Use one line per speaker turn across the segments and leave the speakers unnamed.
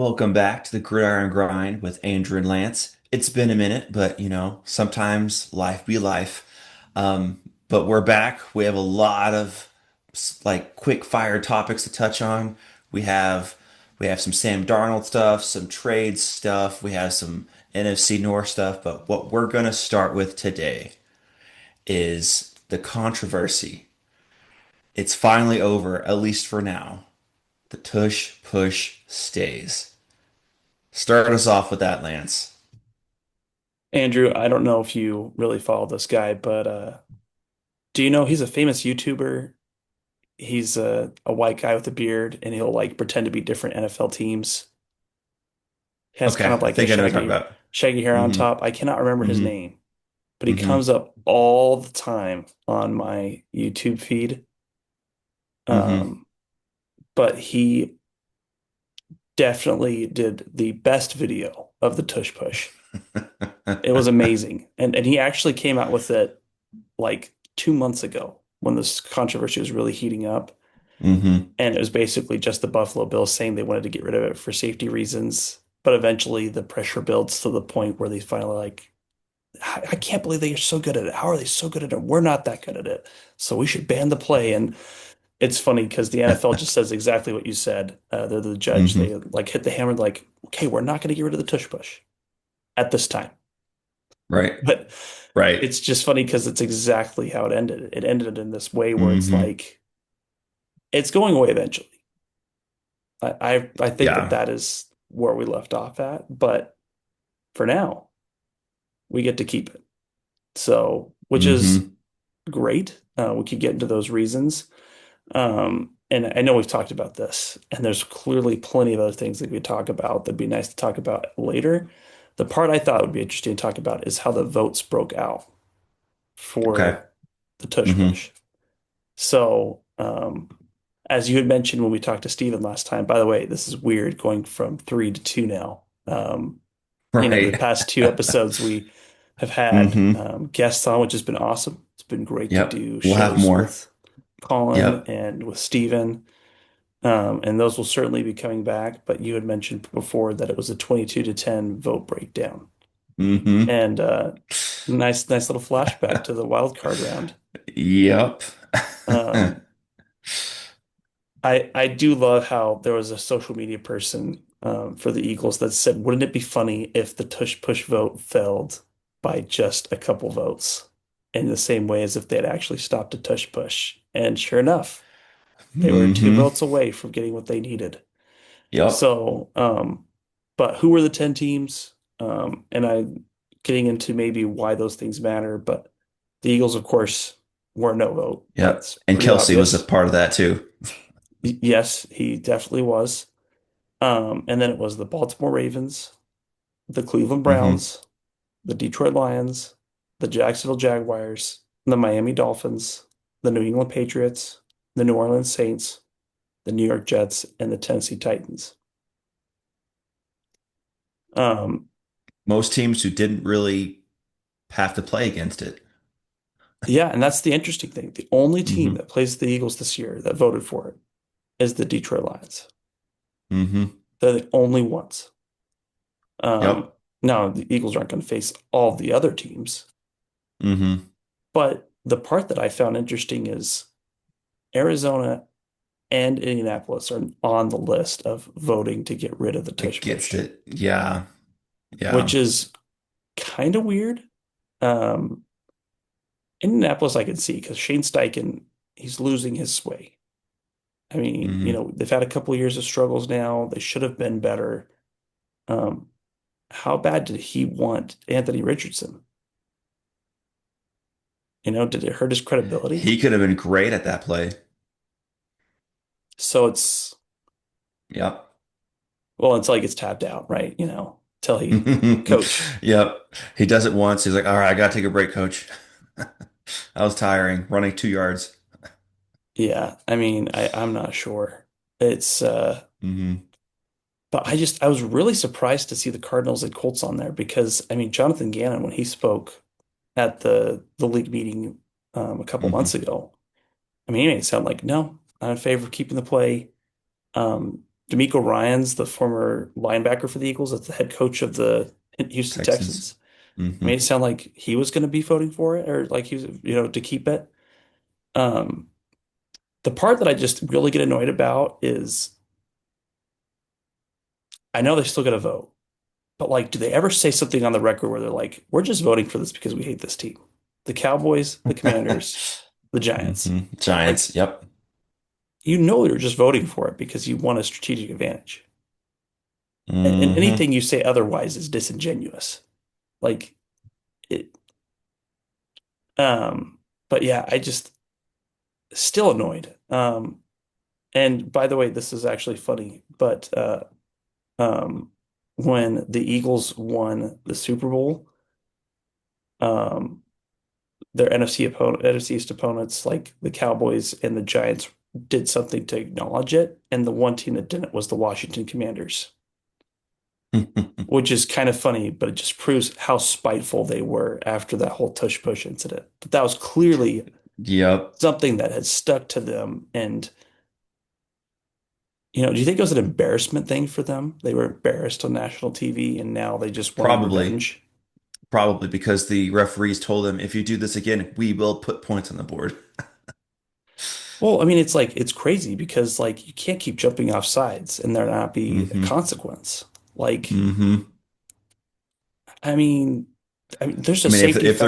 Welcome back to the Gridiron Grind with Andrew and Lance. It's been a minute, but sometimes life be life. But we're back. We have a lot of quick fire topics to touch on. We have we have some Sam Darnold stuff, some trade stuff, we have some NFC North stuff, but what we're gonna start with today is the controversy. It's finally over, at least for now. The tush push stays. Start us off with that, Lance.
Andrew, I don't know if you really follow this guy, but do you know he's a famous YouTuber? He's a white guy with a beard, and he'll like pretend to be different NFL teams. He has kind
Okay,
of
I
like a
think I know what you're talking
shaggy hair
about.
on top. I cannot remember his
Hmm.
name, but he
Hmm.
comes up all the time on my YouTube feed.
Hmm.
Um, but he definitely did the best video of the Tush Push. It was amazing, and he actually came out with it like 2 months ago when this controversy was really heating up.
Hmm.
And it was basically just the Buffalo Bills saying they wanted to get rid of it for safety reasons. But eventually the pressure builds to the point where they finally like, I can't believe they are so good at it. How are they so good at it? We're not that good at it. So we should ban the play. And it's funny because the NFL just says exactly what you said. They're the judge.
Hmm.
They like hit the hammer like, okay, we're not going to get rid of the tush push at this time.
Right.
But
Right.
it's just funny because it's exactly how it ended. It ended in this way where it's
Hmm.
like, it's going away eventually. I think that
Yeah.
that is where we left off at, but for now, we get to keep it. So, which is
Hmm.
great. We could get into those reasons. And I know we've talked about this, and there's clearly plenty of other things that we could talk about that'd be nice to talk about later. The part I thought would be interesting to talk about is how the votes broke out
Okay.
for the tush
Hmm.
push. So, as you had mentioned when we talked to Steven last time, by the way, this is weird going from three to two now. The
Right.
past two episodes we have had
Hmm.
guests on, which has been awesome. It's been great to
Yep.
do
We'll have
shows
more.
with Colin
Yep.
and with Steven. And those will certainly be coming back. But you had mentioned before that it was a 22 to 10 vote breakdown.
Hmm.
And nice little flashback to the wild card round.
Yep.
Um, I do love how there was a social media person for the Eagles that said, "Wouldn't it be funny if the tush push vote failed by just a couple votes, in the same way as if they had actually stopped a tush push?" And sure enough, they were two
Hmm.
votes away from getting what they needed.
Yep.
So, but who were the 10 teams? And I'm getting into maybe why those things matter, but the Eagles, of course, were no vote.
Yep.
That's
And
pretty
Kelsey was a
obvious.
part of that too.
Yes, he definitely was. And then it was the Baltimore Ravens, the Cleveland
Hmm.
Browns, the Detroit Lions, the Jacksonville Jaguars, the Miami Dolphins, the New England Patriots, the New Orleans Saints, the New York Jets, and the Tennessee Titans. Um,
Most teams who didn't really have to play against it.
yeah, and that's the interesting thing. The only team
Hmm.
that plays the Eagles this year that voted for it is the Detroit Lions.
Hmm.
They're the only ones. Um,
Yep.
Now the Eagles aren't going to face all the other teams,
Hmm.
but the part that I found interesting is Arizona and Indianapolis are on the list of voting to get rid of the tush
Against
push,
it. Yeah.
which
Yeah.
is kind of weird. Um, Indianapolis, I can see because Shane Steichen, he's losing his sway. I mean,
Hmm.
they've had a couple of years of struggles now. They should have been better. Um, how bad did he want Anthony Richardson? Did it hurt his credibility?
He could have been great at that play.
So it's,
Yep.
well, until he gets tapped out, right? Until he coach.
Yep. He does it once. He's like, all right, I gotta take a break, coach. I was tiring, running 2 yards.
Yeah, I mean, I'm not sure. It's
Hmm.
But I was really surprised to see the Cardinals and Colts on there because I mean Jonathan Gannon when he spoke at the league meeting a couple months
Hmm.
ago, I mean he made it sound like no, I'm in favor of keeping the play. D'Amico Ryans, the former linebacker for the Eagles, that's the head coach of the Houston
Texans.
Texans,
Hmm.
made it sound like he was going to be voting for it or like he was, to keep it. Um, the part that I just really get annoyed about is I know they're still going to vote, but like, do they ever say something on the record where they're like, we're just voting for this because we hate this team? The Cowboys, the Commanders, the Giants. Like,
Giants. Yep.
you're just voting for it because you want a strategic advantage. And
Hmm.
anything you say otherwise is disingenuous. Like it, but yeah, I just still annoyed. And by the way, this is actually funny, but um, when the Eagles won the Super Bowl, um, their NFC East opponents, like the Cowboys and the Giants, did something to acknowledge it, and the one team that didn't was the Washington Commanders, which is kind of funny, but it just proves how spiteful they were after that whole Tush Push incident. But that was clearly
Yep.
something that had stuck to them. And, do you think it was an embarrassment thing for them? They were embarrassed on national TV and now they just wanted
Probably.
revenge.
Probably because the referees told them, if you do this again, we will put points on the board.
Well, I mean, it's like it's crazy because like you can't keep jumping off sides and there not be a
Hmm.
consequence. Like,
Hmm.
I mean, there's
I
a
mean,
safety fact.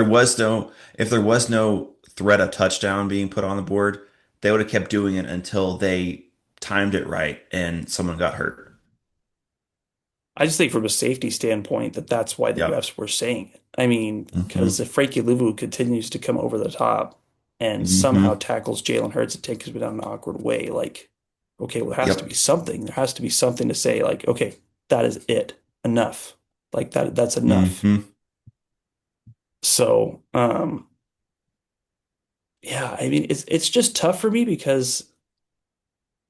if there was no threat of touchdown being put on the board, they would have kept doing it until they timed it right and someone got hurt.
I just think from a safety standpoint that's why the
Yep.
refs were saying it. I mean, because
Hmm.
if Frankie Luvu continues to come over the top and somehow
Hmm.
tackles Jalen Hurts and takes him down an awkward way, like, okay, well, there has to be
Yep.
something. There has to be something to say, like, okay, that is it. Enough. Like that's enough.
Hmm.
So, yeah, I mean, it's just tough for me because,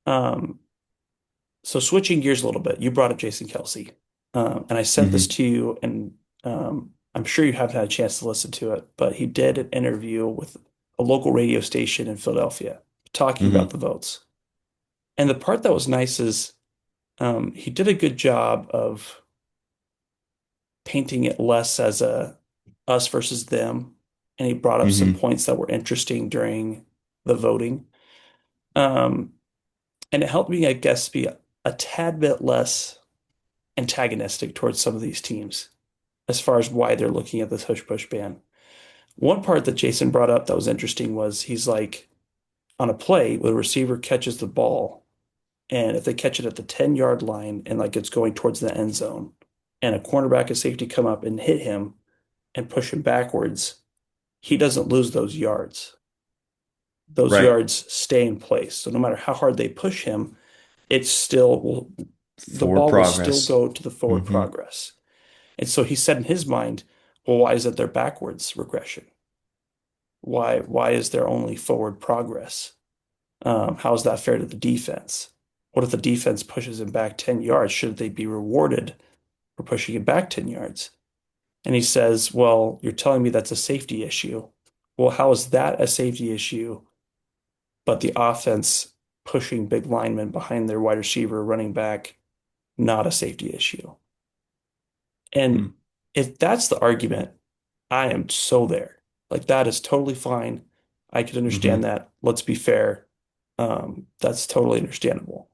um, so switching gears a little bit, you brought up Jason Kelsey, and I sent this
Hmm.
to you, and I'm sure you haven't had a chance to listen to it, but he did an interview with a local radio station in Philadelphia talking about
Hmm.
the votes. And the part that was nice is he did a good job of painting it less as a us versus them, and he brought up some
Hmm.
points that were interesting during the voting. Um, and it helped me, I guess, be a tad bit less antagonistic towards some of these teams as far as why they're looking at this hush push ban. One part that Jason brought up that was interesting was he's like, on a play where the receiver catches the ball, and if they catch it at the 10-yard line and like it's going towards the end zone, and a cornerback and safety come up and hit him and push him backwards, he doesn't lose those yards. Those
Right.
yards stay in place. So no matter how hard they push him, it still will, the
Forward
ball will still
progress.
go to the forward
Hmm.
progress. And so he said in his mind, well, why is it there backwards regression? Why is there only forward progress? How is that fair to the defense? What if the defense pushes him back 10 yards? Should they be rewarded for pushing him back 10 yards? And he says, well, you're telling me that's a safety issue. Well, how is that a safety issue, but the offense pushing big linemen behind their wide receiver, running back, not a safety issue? And
Hmm.
if that's the argument, I am so there. Like that is totally fine. I could understand
Hmm.
that. Let's be fair. That's totally understandable.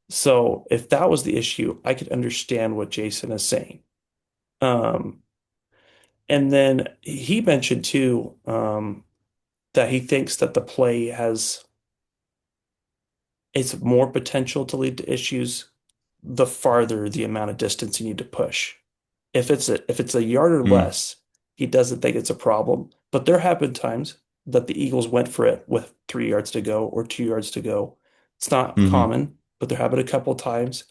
So if that was the issue, I could understand what Jason is saying. Um, and then he mentioned too, that he thinks that the play has it's more potential to lead to issues the farther the amount of distance you need to push. If it's a yard or
Hmm.
less, he doesn't think it's a problem. But there have been times that the Eagles went for it with 3 yards to go or 2 yards to go. It's not
Hmm.
common, but there have been a couple of times.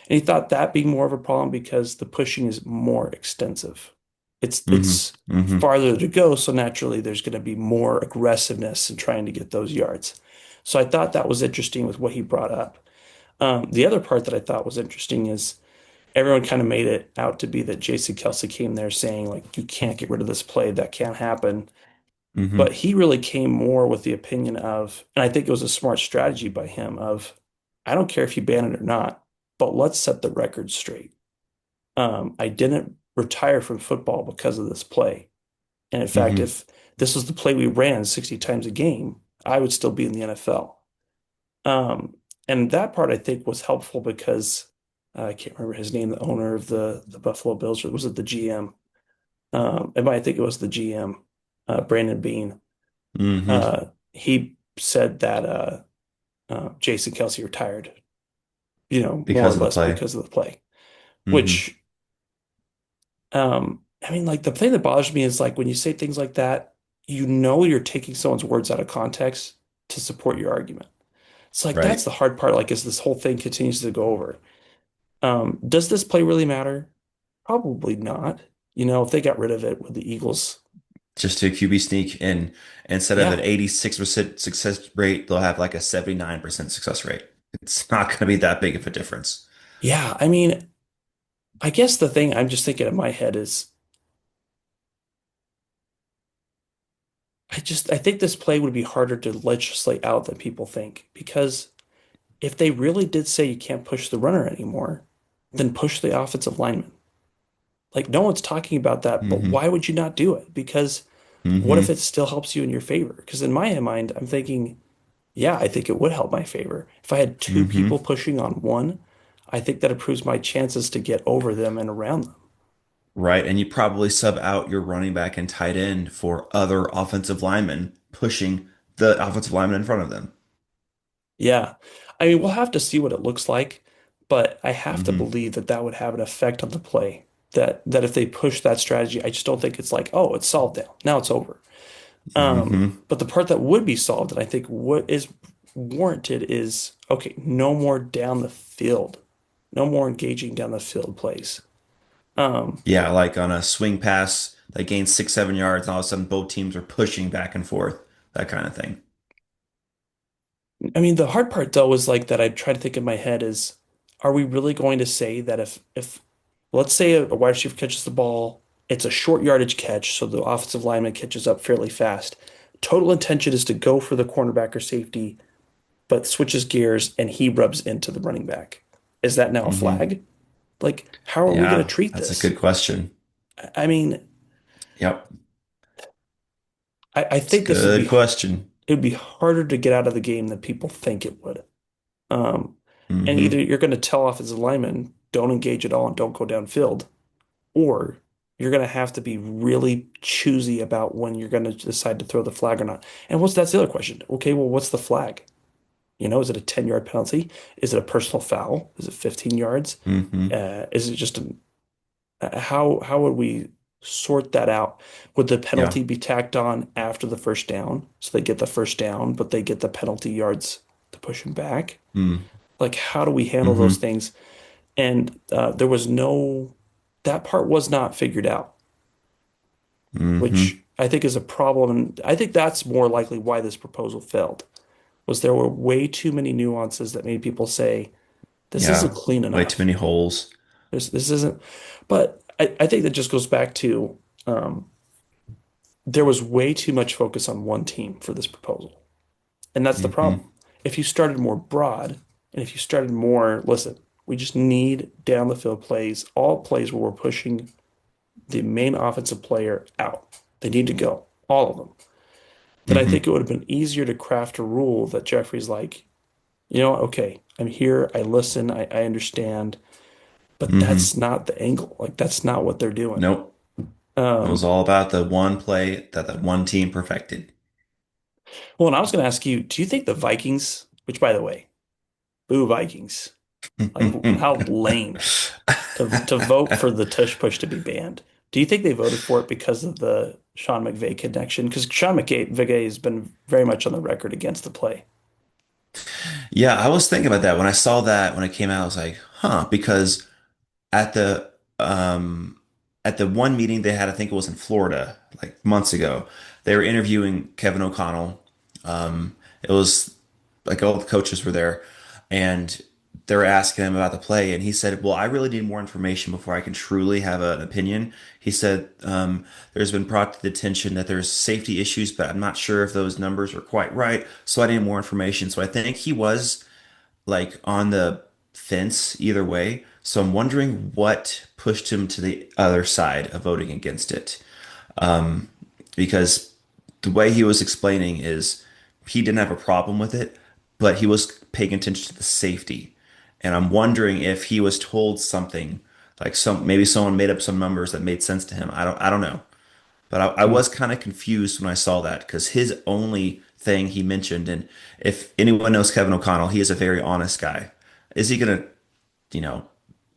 And he thought that being more of a problem because the pushing is more extensive. It's
Hmm.
it's
Hmm.
farther to go, so naturally there's going to be more aggressiveness in trying to get those yards. So I thought that was interesting with what he brought up. The other part that I thought was interesting is everyone kind of made it out to be that Jason Kelsey came there saying, like, you can't get rid of this play, that can't happen. But
Hmm.
he really came more with the opinion of, and I think it was a smart strategy by him of, I don't care if you ban it or not, but let's set the record straight. I didn't retire from football because of this play. And in fact,
Hmm.
if this was the play we ran 60 times a game, I would still be in the NFL. And that part I think was helpful because I can't remember his name, the owner of the Buffalo Bills, or was it the GM? I think it was the GM, Brandon Beane.
Hmm.
He said that Jason Kelsey retired, more or
Because of the
less
play.
because of the play.
Hmm.
Which, I mean, like the thing that bothers me is like when you say things like that, you're taking someone's words out of context to support your argument. It's like that's
Right.
the hard part. Like, as this whole thing continues to go over, does this play really matter? Probably not. If they got rid of it with the Eagles,
Just to QB sneak, and instead of an
yeah,
86% success rate, they'll have like a 79% success rate. It's not going to be that big of a difference.
yeah. I mean, I guess the thing I'm just thinking in my head is I think this play would be harder to legislate out than people think because if they really did say you can't push the runner anymore, then push the offensive lineman. Like no one's talking about that, but
Hmm.
why would you not do it? Because what if
Hmm.
it still helps you in your favor? Because in my mind, I'm thinking, yeah, I think it would help my favor. If I had two
Hmm.
people pushing on one, I think that improves my chances to get over them and around them.
Right. And you probably sub out your running back and tight end for other offensive linemen pushing the offensive lineman in front of them.
Yeah. I mean, we'll have to see what it looks like, but I have to
Hmm.
believe that that would have an effect on the play. That if they push that strategy, I just don't think it's like, oh, it's solved now. Now it's over.
Hmm.
But the part that would be solved, and I think what is warranted is, okay, no more down the field, no more engaging down the field plays. Um,
Yeah, like on a swing pass that gains 6, 7 yards, and all of a sudden both teams are pushing back and forth, that kind of thing.
I mean, the hard part though is like that I try to think in my head is, are we really going to say that if let's say a wide receiver catches the ball, it's a short yardage catch, so the offensive lineman catches up fairly fast. Total intention is to go for the cornerback or safety, but switches gears and he rubs into the running back. Is that now a
Hmm.
flag? Like, how are we going to
Yeah,
treat
that's a
this?
good question.
I mean,
Yep,
I
it's a
think this would
good
be
question.
it would be harder to get out of the game than people think it would. Um, and either
Hmm.
you're going to tell offensive linemen, don't engage at all and don't go downfield, or you're going to have to be really choosy about when you're going to decide to throw the flag or not. And that's the other question? Okay, well, what's the flag? Is it a 10-yard penalty? Is it a personal foul? Is it 15 yards?
Hmm.
Is it just how would we sort that out? Would the
Yeah.
penalty be tacked on after the first down? So they get the first down, but they get the penalty yards to push them back? Like, how do we handle those
Mm-hmm.
things? And there was that part was not figured out,
Hmm.
which I think is a problem. And I think that's more likely why this proposal failed, was there were way too many nuances that made people say, this isn't
Yeah.
clean
Way too
enough.
many holes.
This isn't. But I think that just goes back to there was way too much focus on one team for this proposal. And that's the
Hmm.
problem. If you started more broad and if you started more, listen, we just need down the field plays, all plays where we're pushing the main offensive player out. They need to go, all of them. Then I think
Hmm.
it would have been easier to craft a rule that Jeffrey's like, okay, I'm here, I listen, I understand, but
Hmm.
that's not the angle. Like that's not what they're doing.
Nope. It was
Um,
all about the one play that that one team perfected.
well, and I was going to ask you, do you think the Vikings, which by the way, boo Vikings, like how lame to vote for the Tush Push to be banned. Do you think they voted for it because of the Sean McVay connection? Because Sean McVay has been very much on the record against the play.
Yeah, I was thinking about that when I saw that when it came out. I was like, huh, because at the um at the one meeting they had, I think it was in Florida, like months ago, they were interviewing Kevin O'Connell. It was like all the coaches were there, and they were asking him about the play, and he said, "Well, I really need more information before I can truly have an opinion." He said, "There's been brought to the attention that there's safety issues, but I'm not sure if those numbers are quite right, so I need more information." So I think he was like on the fence either way. So I'm wondering what pushed him to the other side of voting against it. Um, because the way he was explaining is he didn't have a problem with it, but he was paying attention to the safety. And I'm wondering if he was told something like maybe someone made up some numbers that made sense to him. I don't know. But I
Hmm.
was kind of confused when I saw that because his only thing he mentioned, and if anyone knows Kevin O'Connell, he is a very honest guy. Is he gonna, you know,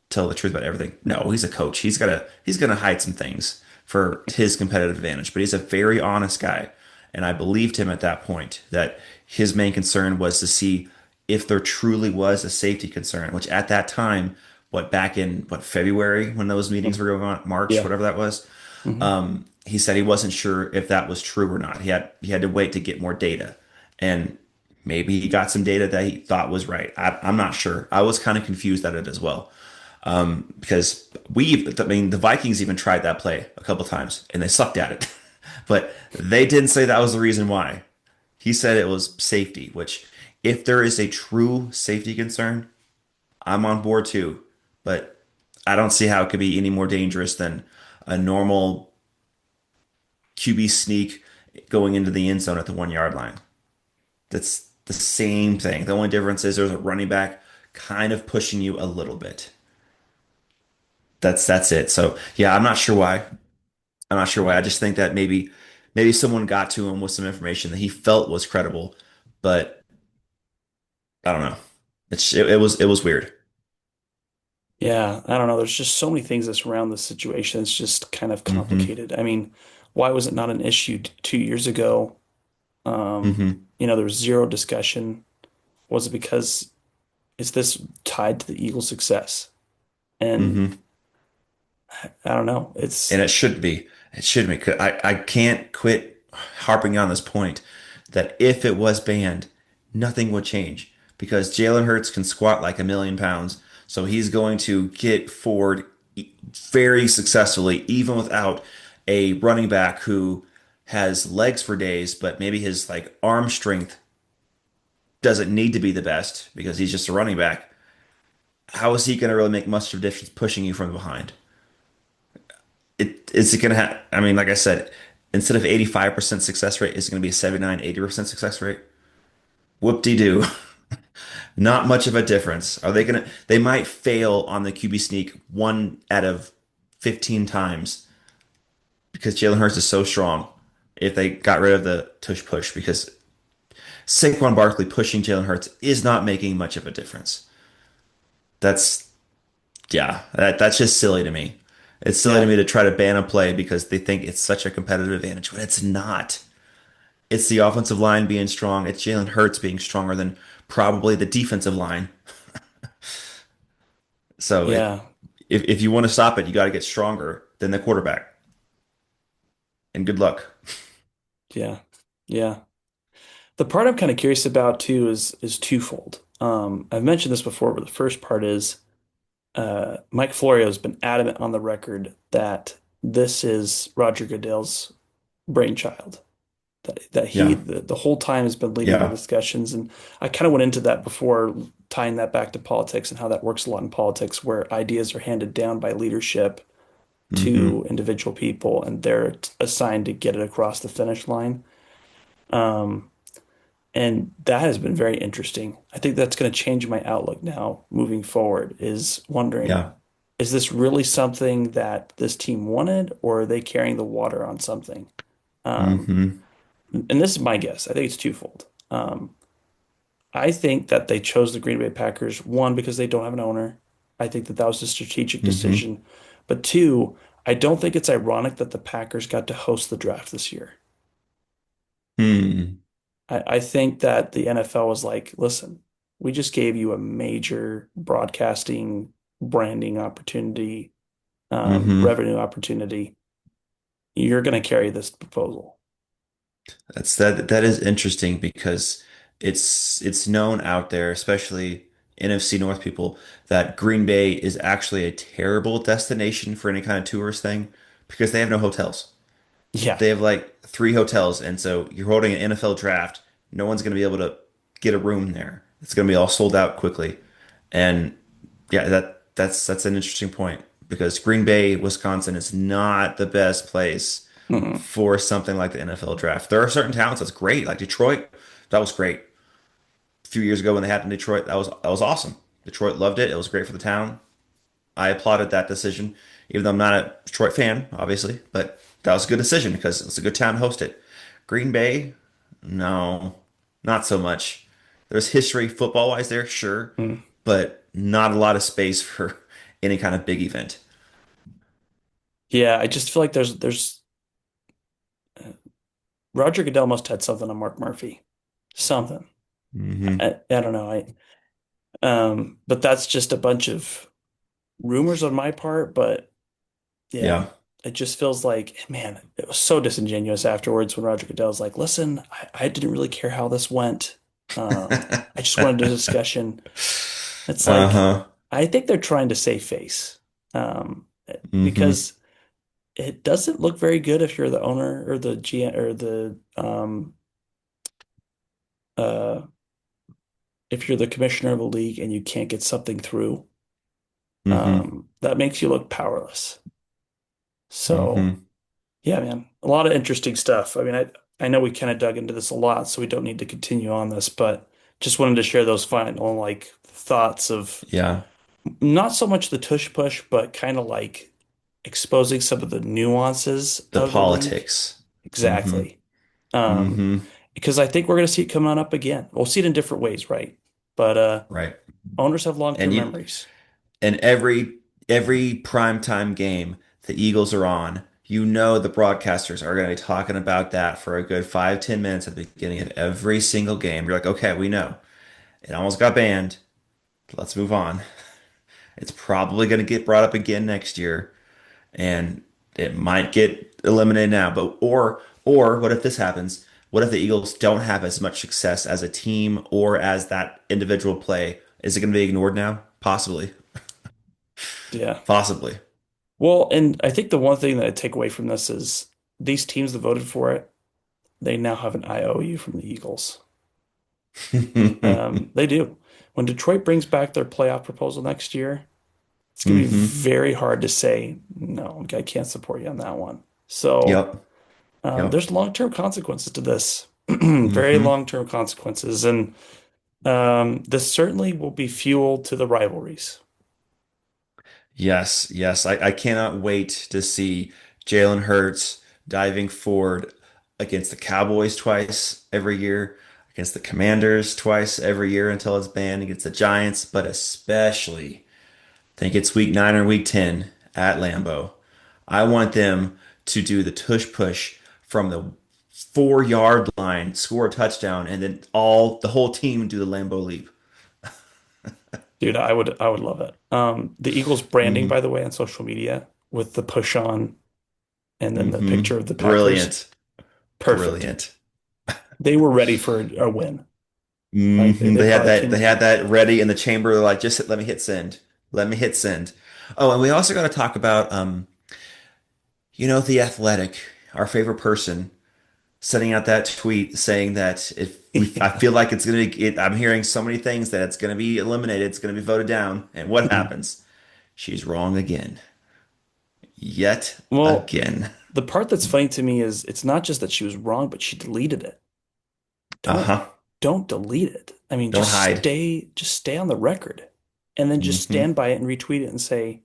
tell the truth about everything? No, he's a coach. He's gonna hide some things for his competitive advantage, but he's a very honest guy. And I believed him at that point that his main concern was to see if there truly was a safety concern, which at that time, back in February when those meetings were going on, March,
Yeah.
whatever that was,
Hmm.
he said he wasn't sure if that was true or not. He had to wait to get more data, and maybe he got some data that he thought was right. I'm not sure. I was kind of confused at it as well because I mean, the Vikings even tried that play a couple times and they sucked at it, but they didn't say that was the reason why. He said it was safety, which if there is a true safety concern, I'm on board too. But I don't see how it could be any more dangerous than a normal QB sneak going into the end zone at the 1 yard line. That's the same thing. The only difference is there's a running back kind of pushing you a little bit. That's it. So yeah, I'm not sure why. I'm not sure why. I just think that maybe someone got to him with some information that he felt was credible, but I don't know. It was weird.
Yeah, I don't know. There's just so many things that surround this situation. It's just kind of
Hmm.
complicated. I mean, why was it not an issue 2 years ago? Um,
Hmm.
there was zero discussion. Was it because is this tied to the Eagles' success? And
Hmm.
I don't know. It's
And it should be. It should be. 'Cause I can't quit harping on this point that if it was banned, nothing would change because Jalen Hurts can squat like 1 million pounds. So he's going to get forward very successfully, even without a running back who has legs for days, but maybe his like arm strength doesn't need to be the best because he's just a running back. How is he going to really make much of a difference pushing you from behind? Is it going to have, I mean, like I said, instead of 85% success rate, it's going to be a 79, 80% success rate. Whoop-de-doo. Not much of a difference. They might fail on the QB sneak 1 out of 15 times because Jalen Hurts is so strong if they got rid of the tush push because Saquon Barkley pushing Jalen Hurts is not making much of a difference. That's, yeah, that's just silly to me. It's silly to
yeah,
me to try to ban a play because they think it's such a competitive advantage, but it's not. It's the offensive line being strong. It's Jalen Hurts being stronger than probably the defensive line. So
yeah,
if you want to stop it, you got to get stronger than the quarterback. And good luck.
yeah, yeah. The part I'm kind of curious about too is twofold. I've mentioned this before, but the first part is Mike Florio has been adamant on the record that this is Roger Goodell's brainchild. That he
Yeah.
the whole time has been leading the
Yeah.
discussions, and I kind of went into that before, tying that back to politics and how that works a lot in politics, where ideas are handed down by leadership
Hmm.
to individual people, and they're assigned to get it across the finish line. Um, and that has been very interesting. I think that's going to change my outlook now moving forward, is wondering,
Yeah.
is this really something that this team wanted, or are they carrying the water on something? Um,
Hmm.
and this is my guess. I think it's twofold. I think that they chose the Green Bay Packers, one, because they don't have an owner. I think that that was a strategic
Hmm.
decision. But two, I don't think it's ironic that the Packers got to host the draft this year.
Hmm.
I think that the NFL was like, listen, we just gave you a major broadcasting, branding opportunity,
Hmm.
revenue opportunity. You're going to carry this proposal.
That is interesting because it's known out there, especially NFC North people, that Green Bay is actually a terrible destination for any kind of tourist thing because they have no hotels.
Yeah,
They have like 3 hotels, and so you're holding an NFL draft. No one's going to be able to get a room there. It's going to be all sold out quickly. And yeah, that's an interesting point because Green Bay, Wisconsin is not the best place
Mhm.
for something like the NFL draft. There are certain towns that's great, like Detroit. That was great. A few years ago when they happened in Detroit, that was awesome. Detroit loved it. It was great for the town. I applauded that decision, even though I'm not a Detroit fan, obviously, but that was a good decision because it's a good town to host it. Green Bay, no, not so much. There's history football wise there, sure,
Mhm.
but not a lot of space for any kind of big event.
Yeah, I just feel like there's Roger Goodell must have had something on Mark Murphy. Something.
Hmm.
I don't know. But that's just a bunch of rumors on my part, but yeah,
Yeah.
it just feels like, man, it was so disingenuous afterwards when Roger Goodell was like, listen, I didn't really care how this went. I just wanted a discussion. It's like,
Uh-huh.
I think they're trying to save face. Um,
Hmm.
because it doesn't look very good if you're the owner or the GM or the uh if you're the commissioner of a league and you can't get something through.
Hmm.
That makes you look powerless. So
Hmm.
yeah, man, a lot of interesting stuff. I mean, I know we kind of dug into this a lot, so we don't need to continue on this, but just wanted to share those final like thoughts of
Yeah.
not so much the tush push, but kind of like exposing some of the nuances
The
of the league.
politics. Hmm.
Exactly. Um,
Hmm.
because I think we're going to see it coming on up again. We'll see it in different ways, right? But
Right.
owners have
And
long-term
you
memories.
and every primetime game the Eagles are on, you know the broadcasters are going to be talking about that for a good 5, 10 minutes at the beginning of every single game. You're like, okay, we know. It almost got banned. Let's move on. It's probably going to get brought up again next year, and it might get eliminated now. But or what if this happens? What if the Eagles don't have as much success as a team or as that individual play? Is it going to be ignored now? Possibly.
Yeah.
Possibly.
Well, and I think the one thing that I take away from this is these teams that voted for it, they now have an IOU from the Eagles. They do. When Detroit brings back their playoff proposal next year, it's going to be
Hmm.
very hard to say, no, I can't support you on that one. So
Yep. Yep.
there's long-term consequences to this, very
Hmm.
long-term consequences. And this certainly will be fuel to the rivalries.
Yes, yes. I cannot wait to see Jalen Hurts diving forward against the Cowboys twice every year, against the Commanders twice every year until it's banned, against the Giants, but especially I think it's week 9 or week 10 at Lambeau. I want them to do the tush push from the 4 yard line, score a touchdown, and then the whole team do the Lambeau leap.
Dude, I would love it. The Eagles branding,
Hmm.
by the way, on social media with the push on and then the
Hmm.
picture of the Packers,
Brilliant.
perfect.
Brilliant.
They were ready for a win. Like they,
Hmm.
they
They had
probably
that.
came
They
in.
had that ready in the chamber. They're like, just let me hit send. Let me hit send. Oh, and we also got to talk about, the Athletic, our favorite person, sending out that tweet saying that if I
Yeah.
feel like it's gonna, I'm hearing so many things that it's gonna be eliminated. It's gonna be voted down. And what
Mhm.
happens? She's wrong again. Yet
Well,
again.
the part that's funny to me is it's not just that she was wrong, but she deleted it. Don't
Uh-huh.
don't delete it. I mean,
Don't hide.
just stay on the record and then just
Hmm.
stand by it and retweet it and say,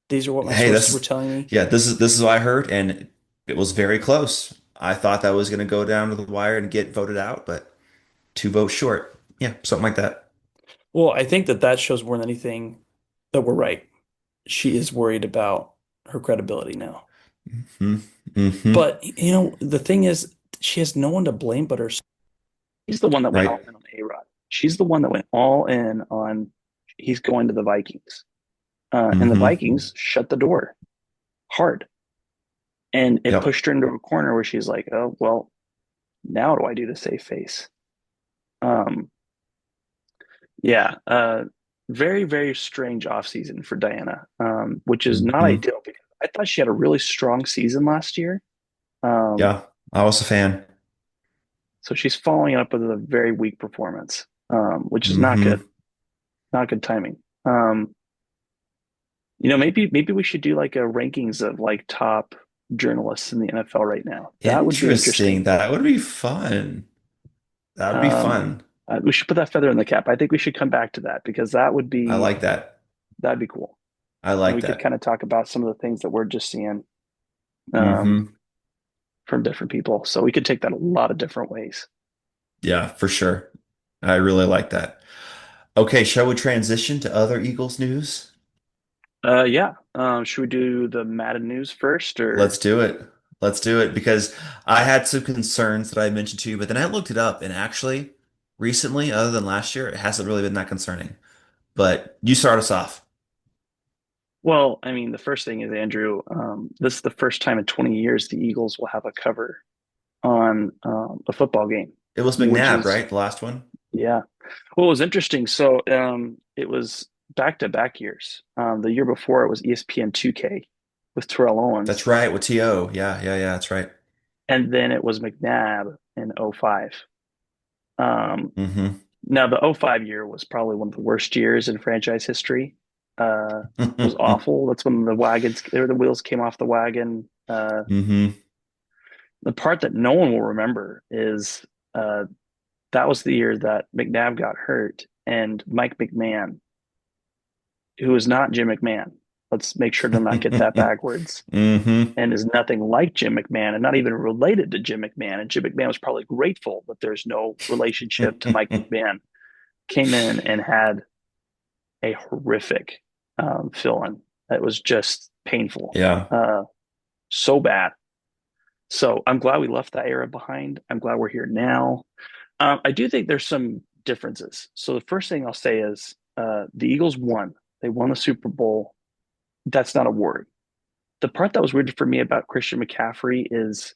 these are what my
Hey,
sources were
that's
telling me.
yeah, this is what I heard, and it was very close. I thought that was gonna go down to the wire and get voted out, but 2 votes short. Yeah, something like that.
Well, I think that that shows more than anything that we're right. She is worried about her credibility now.
Hmm. Hmm.
But the thing is, she has no one to blame but herself. She's the one that went
Right.
all in on A-Rod. She's the one that went all in on he's going to the Vikings. And the
Hmm.
Vikings shut the door hard. And it
Yep.
pushed her into a corner where she's like, oh, well, now what do I do to save face? Um, yeah, very, very strange offseason for Diana, which is not
Hmm.
ideal because I thought she had a really strong season last year. Um,
Yeah, I was a fan.
so she's following up with a very weak performance. which is not good,
Hmm.
not good timing. Um, maybe we should do like a rankings of like top journalists in the NFL right now. That would be
Interesting.
interesting.
That would be fun. That would be
Um,
fun.
we should put that feather in the cap. I think we should come back to that because
I like that.
that'd be cool.
I
And
like
we could
that.
kind of talk about some of the things that we're just seeing um,
Hmm.
from different people. So we could take that a lot of different ways.
Yeah, for sure. I really like that. Okay, shall we transition to other Eagles news?
Yeah. Should we do the Madden news first or?
Let's do it. Let's do it because I had some concerns that I mentioned to you, but then I looked it up and actually recently, other than last year, it hasn't really been that concerning. But you start us off.
Well, I mean, the first thing is, Andrew, this is the first time in 20 years the Eagles will have a cover on a football game,
It was
which
McNabb,
is,
right? The last one.
yeah. Well, it was interesting. So it was back-to-back years. The year before it was ESPN 2K with Terrell
That's
Owens,
right, with T.O. Yeah, yeah, yeah, that's right.
and then it was McNabb in '05. Um,
Hmm.
Now the '05 year was probably one of the worst years in franchise history. It was awful. That's when the wheels came off the wagon.
Hmm.
The part that no one will remember is uh, that was the year that McNabb got hurt and Mike McMahon, who is not Jim McMahon. Let's make sure to not get that backwards.
Hmm.
And is nothing like Jim McMahon and not even related to Jim McMahon. And Jim McMahon was probably grateful that there's no relationship to Mike McMahon. Came in and had a horrific fill-in. That was just painful,
Yeah.
so bad. So I'm glad we left that era behind. I'm glad we're here now. I do think there's some differences. So the first thing I'll say is the Eagles won. They won the Super Bowl. That's not a worry. The part that was weird for me about Christian McCaffrey is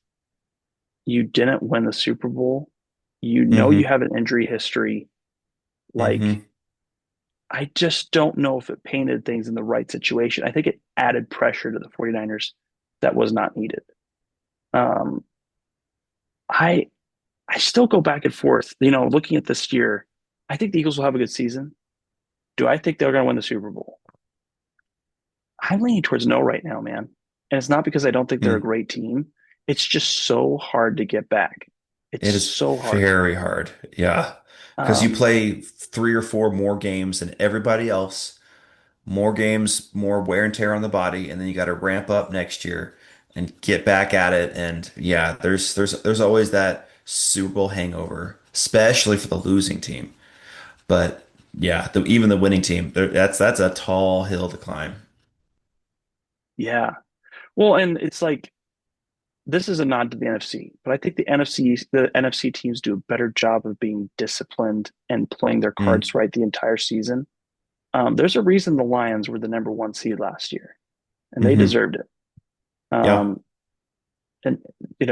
you didn't win the Super Bowl. You know you
Hmm.
have an injury history. Like,
Hmm.
I just don't know if it painted things in the right situation. I think it added pressure to the 49ers that was not needed. Um, I I still go back and forth. Looking at this year, I think the Eagles will have a good season. Do I think they're going to win the Super Bowl? I'm leaning towards no right now, man. And it's not because I don't think they're a
Mm.
great team. It's just so hard to get back. It's
It is
so hard.
very hard. Yeah. Because you
Um,
play three or four more games than everybody else, more games, more wear and tear on the body, and then you got to ramp up next year and get back at it. And yeah, there's always that Super Bowl hangover, especially for the losing team. But yeah, even the winning team, that's a tall hill to climb.
yeah. Well, and it's like this is a nod to the NFC, but I think the NFC teams do a better job of being disciplined and playing their
Mm.
cards right the entire season. There's a reason the Lions were the number one seed last year, and they
Hmm.
deserved it.
Yeah.
Um, and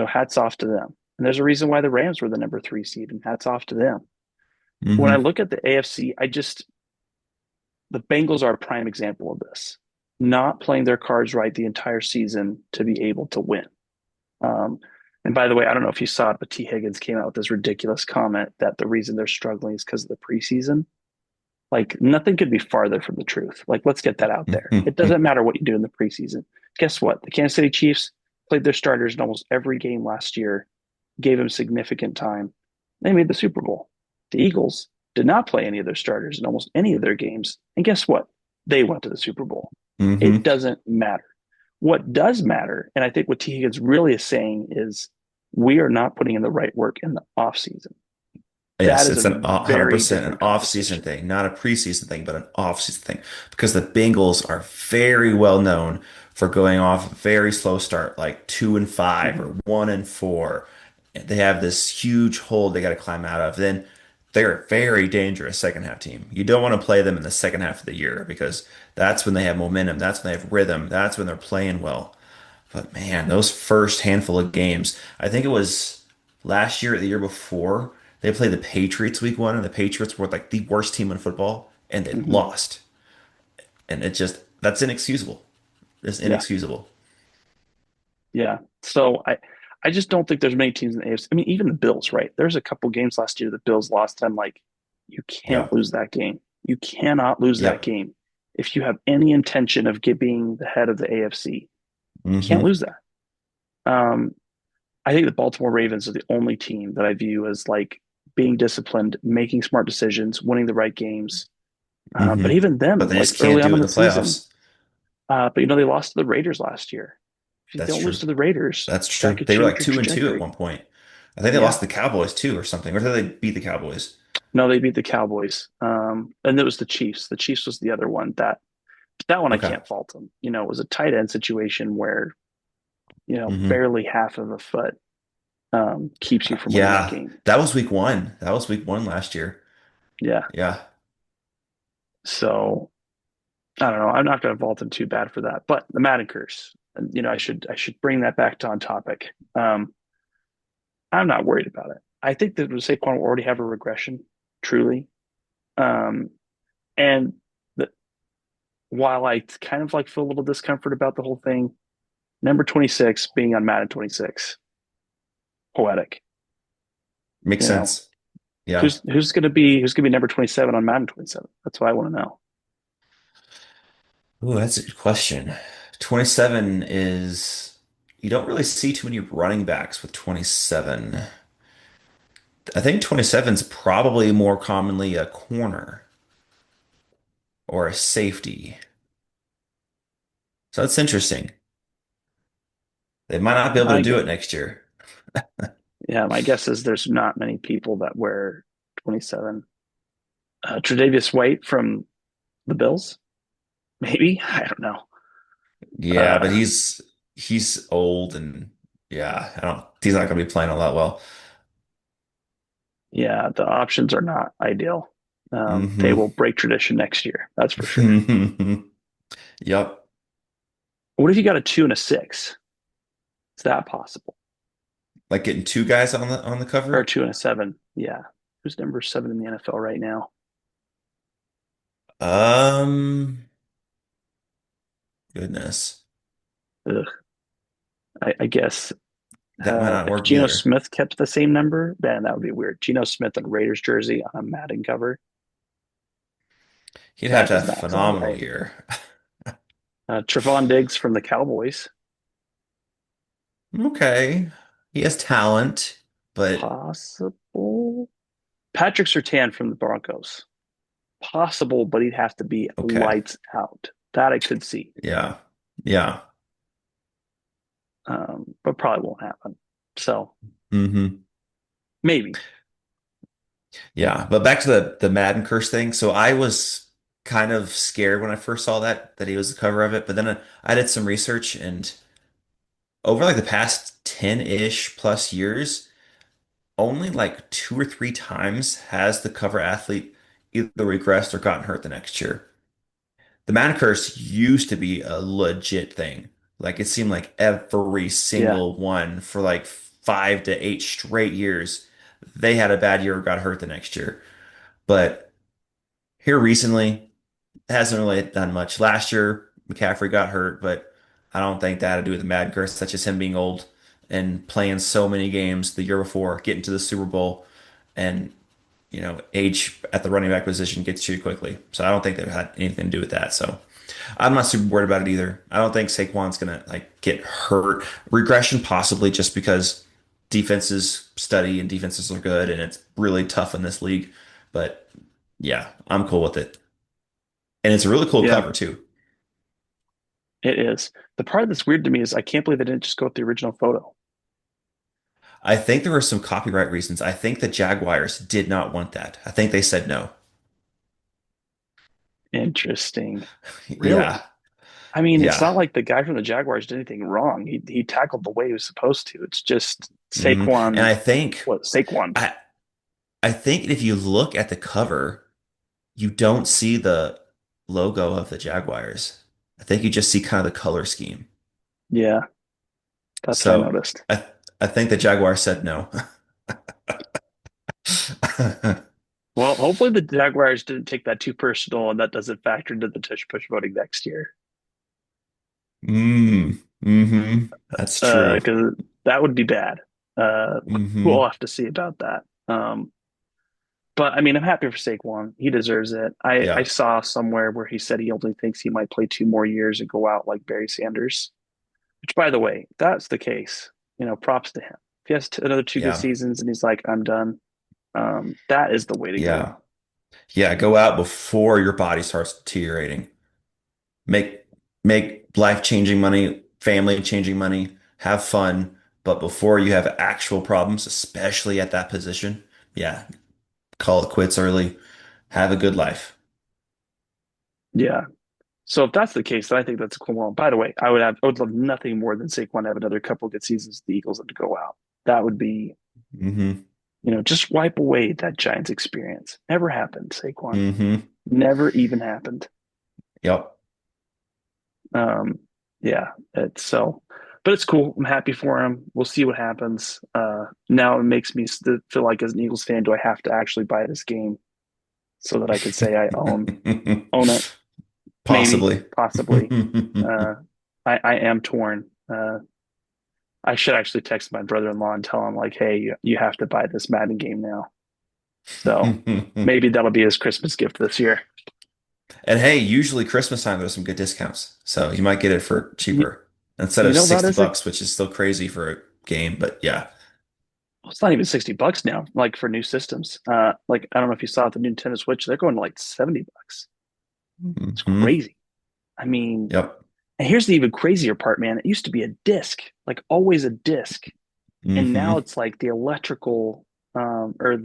hats off to them. And there's a reason why the Rams were the number three seed, and hats off to them. When I
Hmm.
look at the AFC, the Bengals are a prime example of this. Not playing their cards right the entire season to be able to win. Um, and by the way, I don't know if you saw it, but T. Higgins came out with this ridiculous comment that the reason they're struggling is because of the preseason. Like, nothing could be farther from the truth. Like, let's get that out there. It doesn't matter what you do in the preseason. Guess what? The Kansas City Chiefs played their starters in almost every game last year, gave them significant time. They made the Super Bowl. The Eagles did not play any of their starters in almost any of their games. And guess what? They went to the Super Bowl. It
Hmm.
doesn't matter. What does matter, and I think what T. Higgins really is saying is we are not putting in the right work in the offseason. That
Yes,
is a
it's an
very
100% an
different
off-season
conversation.
thing, not a preseason thing, but an off-season thing. Because the Bengals are very well known for going off a very slow start, like 2-5
Mm-hmm.
or 1-4. They have this huge hole they got to climb out of. Then they're a very dangerous second half team. You don't want to play them in the second half of the year because that's when they have momentum, that's when they have rhythm, that's when they're playing well. But man, those first handful of games, I think it was last year or the year before, they played the Patriots week one, and the Patriots were like the worst team in football, and they
Mm-hmm.
lost. And that's inexcusable. It's
Yeah,
inexcusable.
yeah. So I just don't think there's many teams in the AFC. I mean, even the Bills, right? There's a couple games last year the Bills lost. I'm like, You
Yeah.
can't lose that game. You cannot lose that
Yep.
game if you have any intention of being the head of the AFC. Can't
Hmm.
lose that. Um, I think the Baltimore Ravens are the only team that I view as like being disciplined, making smart decisions, winning the right games.
Hmm.
But even
But
them,
they
like
just can't
early
do
on
it
in
in
the
the
season,
playoffs.
but they lost to the Raiders last year. If you
That's
don't lose
true.
to the Raiders,
That's
that
true.
could
They were
change
like
your
2-2 at
trajectory.
one point. I think they
Yeah.
lost the Cowboys too or something. Or did they beat the Cowboys?
No, they beat the Cowboys. And it was the Chiefs. The Chiefs was the other one that one I
Okay.
can't fault them. It was a tight end situation where,
Hmm.
barely half of a foot keeps you from winning that
Yeah.
game.
That was week one. That was week one last year.
Yeah.
Yeah.
So I don't know. I'm not going to vault them too bad for that. But the Madden curse, and I should bring that back to on topic. I'm not worried about it. I think that Saquon will already have a regression, truly. Um, and the, while I kind of like feel a little discomfort about the whole thing, number 26 being on Madden 26, poetic.
Makes
You know,
sense. Yeah.
who's gonna be number 27 on Madden 27? That's what I want to know.
Ooh, that's a good question. 27 is, you don't really see too many running backs with 27. I think 27 is probably more commonly a corner or a safety. So that's interesting. They might not be able to
My
do it next year.
Yeah, my guess is there's not many people that wear 27. Tre'Davious White from the Bills, maybe. I don't know.
Yeah, but
Uh,
he's old and yeah, he's not gonna be playing all that well.
yeah, the options are not ideal. They
Hmm.
will break tradition next year. That's for sure.
Yep.
What if you got a 2 and a 6? Is that possible?
Like getting two guys on the
Or a
cover.
2 and a 7? Yeah. Who's number 7 in the NFL right now?
Um, Goodness.
Ugh, I guess
That might not
if
work
Geno
either.
Smith kept the same number, then that would be weird. Geno Smith and Raiders jersey on a Madden cover.
He'd have
That
to have
does
a
not sound
phenomenal
right.
year.
Trevon Diggs from the Cowboys,
Okay. He has talent, but
possible. Patrick Surtain from the Broncos, possible, but he'd have to be
okay.
lights out. That I could see,
Yeah. Yeah.
but probably won't happen. So
Hmm.
maybe,
Yeah. But back to the Madden curse thing. So I was kind of scared when I first saw that he was the cover of it, but then I did some research and over like the past 10-ish plus years, only like two or three times has the cover athlete either regressed or gotten hurt the next year. The Madden curse used to be a legit thing. Like it seemed like every
yeah,
single one for like 5 to 8 straight years, they had a bad year or got hurt the next year. But here recently, it hasn't really done much. Last year, McCaffrey got hurt, but I don't think that had to do with the Madden curse. That's just him being old and playing so many games the year before, getting to the Super Bowl, and age at the running back position gets you quickly. So I don't think that had anything to do with that. So I'm not super worried about it either. I don't think Saquon's gonna like get hurt. Regression possibly just because defenses study and defenses are good and it's really tough in this league. But yeah, I'm cool with it. And it's a really cool
yeah,
cover too.
it is. The part that's weird to me is I can't believe they didn't just go with the original photo.
I think there were some copyright reasons. I think the Jaguars did not want that. I think they said no.
Interesting.
Yeah.
Really? I mean, it's
Yeah.
not like the guy from the Jaguars did anything wrong. He tackled the way he was supposed to. It's just
Hmm. And
Saquon.
I think
What Saquon?
I I think if you look at the cover, you don't see the logo of the Jaguars. I think you just see kind of the color scheme.
Yeah, that's what I
So
noticed.
I think the Jaguars said no.
Well, hopefully the Jaguars didn't take that too personal, and that doesn't factor into the Tush Push voting next year.
Hmm. That's true.
Because that would be bad. Uh, we'll
Hmm.
have to see about that. But I mean, I'm happy for Saquon. He deserves it. I
Yeah.
saw somewhere where he said he only thinks he might play 2 more years and go out like Barry Sanders. Which, by the way, if that's the case. Props to him. If he has another 2 good
Yeah.
seasons and he's like, I'm done, that is the way to go.
Yeah. Yeah. Go out before your body starts deteriorating. Make make life-changing money, family-changing money, have fun, but before you have actual problems, especially at that position, yeah, call it quits early. Have a good life.
Yeah. So if that's the case, then I think that's a cool one. By the way, I would love nothing more than Saquon to have another couple of good seasons with the Eagles and to go out. That would be,
Hmm.
just wipe away that Giants experience. Never happened, Saquon.
Hmm.
Never even happened.
Yep.
Um, yeah, but it's cool. I'm happy for him. We'll see what happens. Now it makes me feel like as an Eagles fan, do I have to actually buy this game so that I could say I own it? Maybe,
Possibly.
possibly. Uh, I am torn. I should actually text my brother-in-law and tell him like, hey, you have to buy this Madden game now. So maybe that'll be his Christmas gift this year.
And hey, usually Christmas time there's some good discounts. So you might get it for
You,
cheaper instead
you
of
know that
60
is a
bucks, which is still crazy for a game, but yeah.
it's not even $60 now, like for new systems. Like I don't know if you saw the new Nintendo Switch, they're going to like $70. It's
Hmm.
crazy. I mean,
Yep.
and here's the even crazier part, man. It used to be a disc, like always a disc. And now
Hmm.
it's like the electrical or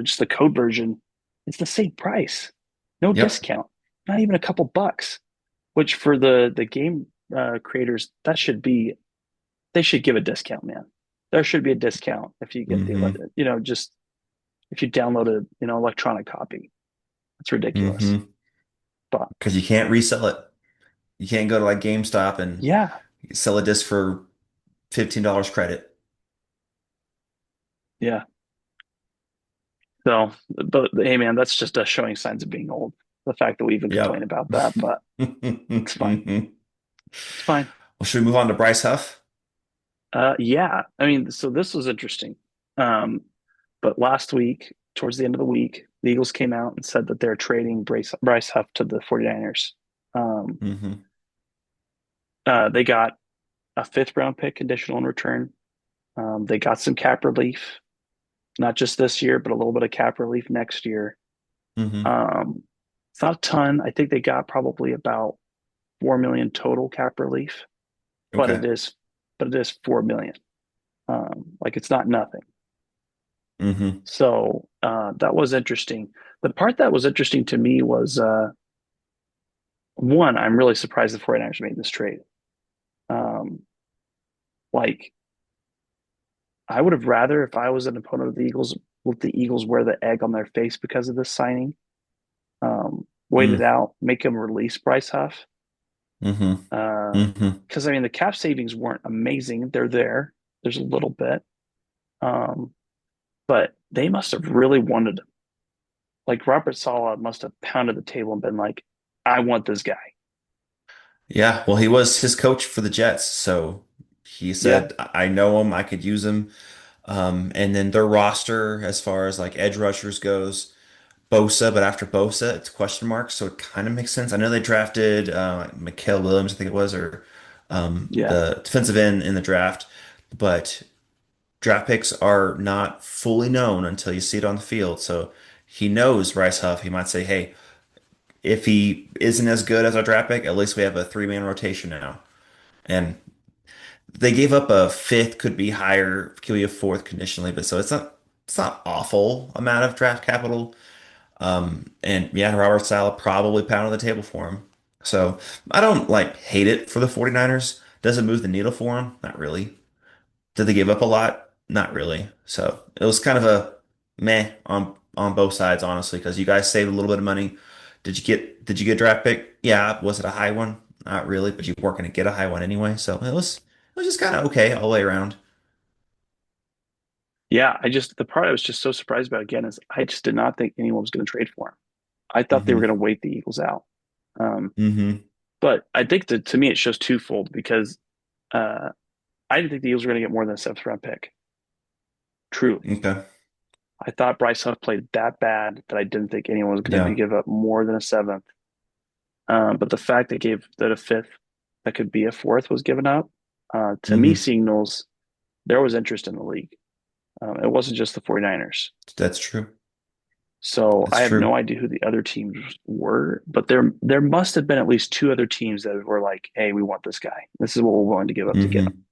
just the code version. It's the same price, no
Yep.
discount, not even a couple bucks. Which for the game creators, they should give a discount, man. There should be a discount if you get
Hmm.
just if you download a electronic copy. It's ridiculous.
Hmm.
But
Because you can't resell it. You can't go to like GameStop and
yeah,
sell a disc for $15 credit.
yeah. So, but hey, man, that's just us showing signs of being old. The fact that we even complain
Yep.
about that, but it's fine. It's fine.
Well, should we move on to Bryce Huff?
Yeah. I mean, so this was interesting. Um, but last week, towards the end of the week, the Eagles came out and said that they're trading Bryce Huff to the 49ers. Um,
Hmm.
they got a fifth round pick conditional in return. They got some cap relief, not just this year, but a little bit of cap relief next year.
Hmm.
Um, it's not a ton. I think they got probably about 4 million total cap relief, but
Okay.
it is 4 million. Like it's not nothing.
Hmm.
So that was interesting. The part that was interesting to me was one, I'm really surprised the 49ers made this trade. Um, like I would have rather if I was an opponent of the Eagles, let the Eagles wear the egg on their face because of this signing. Wait it out, make them release Bryce Huff.
Hmm. Hmm.
Because I mean the cap savings weren't amazing. They're there. There's a little bit. Um, but they must have really wanted him. Like Robert Saleh must have pounded the table and been like, I want this guy.
Yeah, well, he was his coach for the Jets, so he
Yeah,
said, I know him, I could use him. And then their roster, as far as like edge rushers goes, Bosa, but after Bosa, it's question mark, so it kind of makes sense. I know they drafted like Mikael Williams, I think it was, or
yeah,
the defensive end in the draft, but draft picks are not fully known until you see it on the field. So he knows Bryce Huff. He might say, hey, if he isn't as good as our draft pick, at least we have a three-man rotation now. And they gave up a fifth, could be higher, could be a fourth conditionally, but so it's not awful amount of draft capital. And yeah, Robert Saleh probably pounded the table for him. So I don't like hate it for the 49ers. Does it move the needle for them? Not really. Did they give up a lot? Not really. So it was kind of a meh on both sides, honestly, because you guys saved a little bit of money. Did you get a draft pick? Yeah. Was it a high one? Not really, but you weren't going to get a high one anyway. So it was just kind of okay all the way around.
yeah. The part I was just so surprised about again is I just did not think anyone was going to trade for him. I thought they were
Hmm.
going to wait the Eagles out. Um,
Hmm.
but I think that to me it shows twofold because uh, I didn't think the Eagles were going to get more than a seventh round pick. Truly,
Okay.
I thought Bryce Huff played that bad that I didn't think anyone was going to
Yeah.
give up more than a seventh. But the fact they gave that a fifth that could be a fourth was given up, to me
Hmm.
signals there was interest in the league. It wasn't just the 49ers.
That's true.
So
That's
I have no
true.
idea who the other teams were, but there must have been at least two other teams that were like, "Hey, we want this guy. This is what we're willing to give up to get him."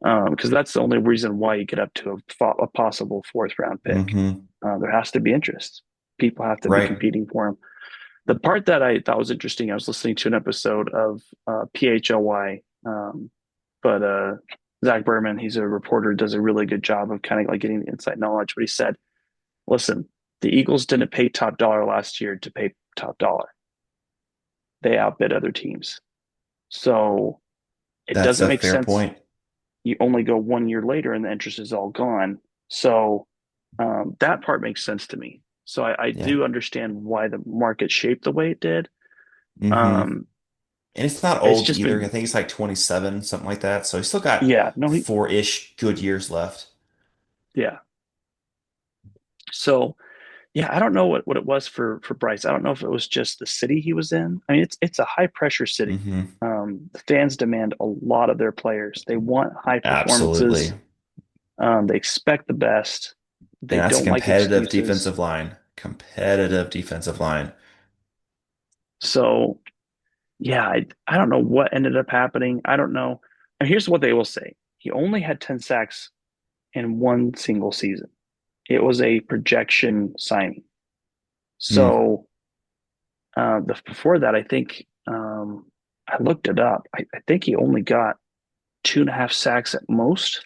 Hmm.
Because that's the only reason why you get up to a possible fourth round pick.
Hmm.
There has to be interest. People have to be
Right.
competing for him. The part that I thought was interesting, I was listening to an episode of PHLY, but Zach Berman, he's a reporter, does a really good job of kind of like getting the inside knowledge. But he said, listen, the Eagles didn't pay top dollar last year to pay top dollar. They outbid other teams. So it
That's
doesn't
a
make
fair
sense.
point.
You only go 1 year later and the interest is all gone. So that part makes sense to me. So I
Yeah.
do understand why the market shaped the way it did.
Hmm.
Um,
And it's not
it's
old
just
either. I
been,
think he's like 27, something like that. So he's still got
yeah, no,
four-ish good years left.
yeah. So yeah, I don't know what it was for Bryce. I don't know if it was just the city he was in. I mean, it's a high pressure city.
Hmm.
The fans demand a lot of their players. They want high
Absolutely.
performances. They expect the best.
And
They
that's a
don't like
competitive
excuses.
defensive line. Competitive defensive line.
So yeah, I don't know what ended up happening. I don't know. And here's what they will say. He only had 10 sacks in one single season. It was a projection signing.
Hmm.
So before that, I think I looked it up. I think he only got 2.5 sacks at most,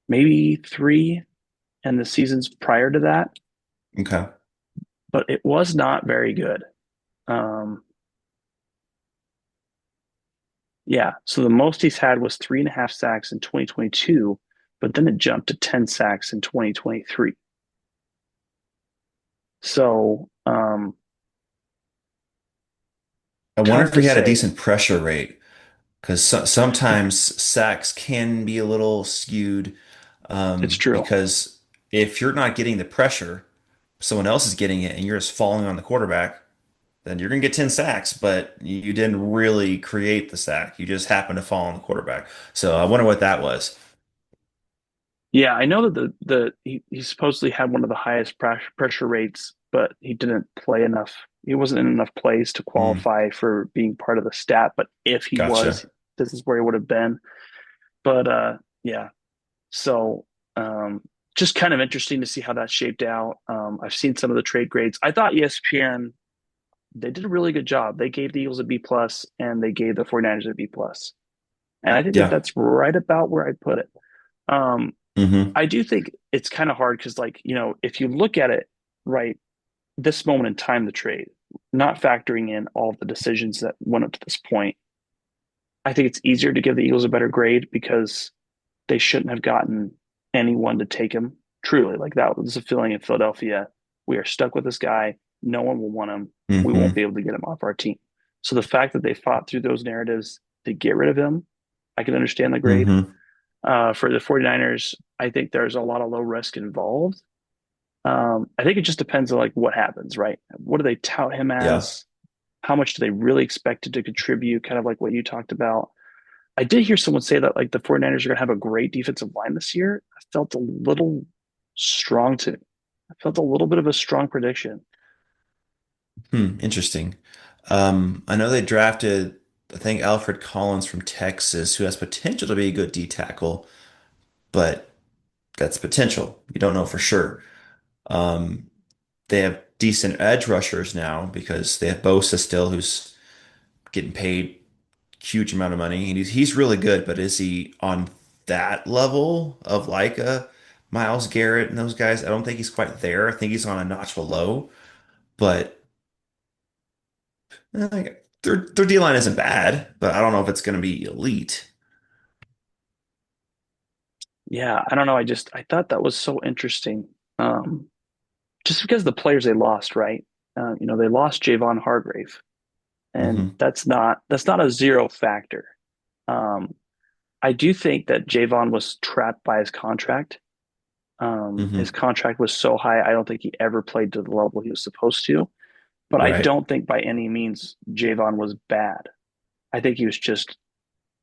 maybe three in the seasons prior to that,
Okay.
but it was not very good. Um, yeah, so the most he's had was 3.5 sacks in 2022, but then it jumped to 10 sacks in 2023. So
I wonder
tough
if
to
he had a
say.
decent pressure rate because sometimes sacks can be a little skewed
It's true.
because if you're not getting the pressure, someone else is getting it and you're just falling on the quarterback, then you're going to get 10 sacks, but you didn't really create the sack. You just happened to fall on the quarterback. So I wonder what that was.
Yeah, I know that he supposedly had one of the highest pressure rates, but he didn't play enough. He wasn't in enough plays to
Hmm.
qualify for being part of the stat. But if he was,
Gotcha.
this is where he would have been. But yeah. So um, just kind of interesting to see how that shaped out. I've seen some of the trade grades. I thought ESPN they did a really good job. They gave the Eagles a B plus and they gave the 49ers a B plus. And I think that
Yeah.
that's right about where I put it. Um,
Hmm.
I do think it's kind of hard because, like, if you look at it right, this moment in time, the trade, not factoring in all of the decisions that went up to this point, I think it's easier to give the Eagles a better grade because they shouldn't have gotten anyone to take him. Truly, like that was a feeling in Philadelphia. We are stuck with this guy. No one will want him. We won't be
Hmm.
able to get him off our team. So the fact that they fought through those narratives to get rid of him, I can understand the grade.
Hmm.
For the 49ers, I think there's a lot of low risk involved. I think it just depends on like what happens, right? What do they tout him
Yeah.
as? How much do they really expect it to contribute? Kind of like what you talked about. I did hear someone say that like the 49ers are going to have a great defensive line this year. I felt a little strong to I felt a little bit of a strong prediction.
Hmm. Interesting. I know they drafted, I think, Alfred Collins from Texas, who has potential to be a good D tackle, but that's potential. You don't know for sure. Um, they have decent edge rushers now because they have Bosa still, who's getting paid huge amount of money. And he's really good, but is he on that level of like a Miles Garrett and those guys? I don't think he's quite there. I think he's on a notch below, but their D line isn't bad, but I don't know if it's going to be elite.
Yeah, I don't know. I thought that was so interesting. Um, just because the players they lost, right? They lost Javon Hargrave, and
Hmm.
that's not a zero factor. Um, I do think that Javon was trapped by his contract. His
Hmm.
contract was so high, I don't think he ever played to the level he was supposed to. But I
Right.
don't think by any means Javon was bad. I think he was just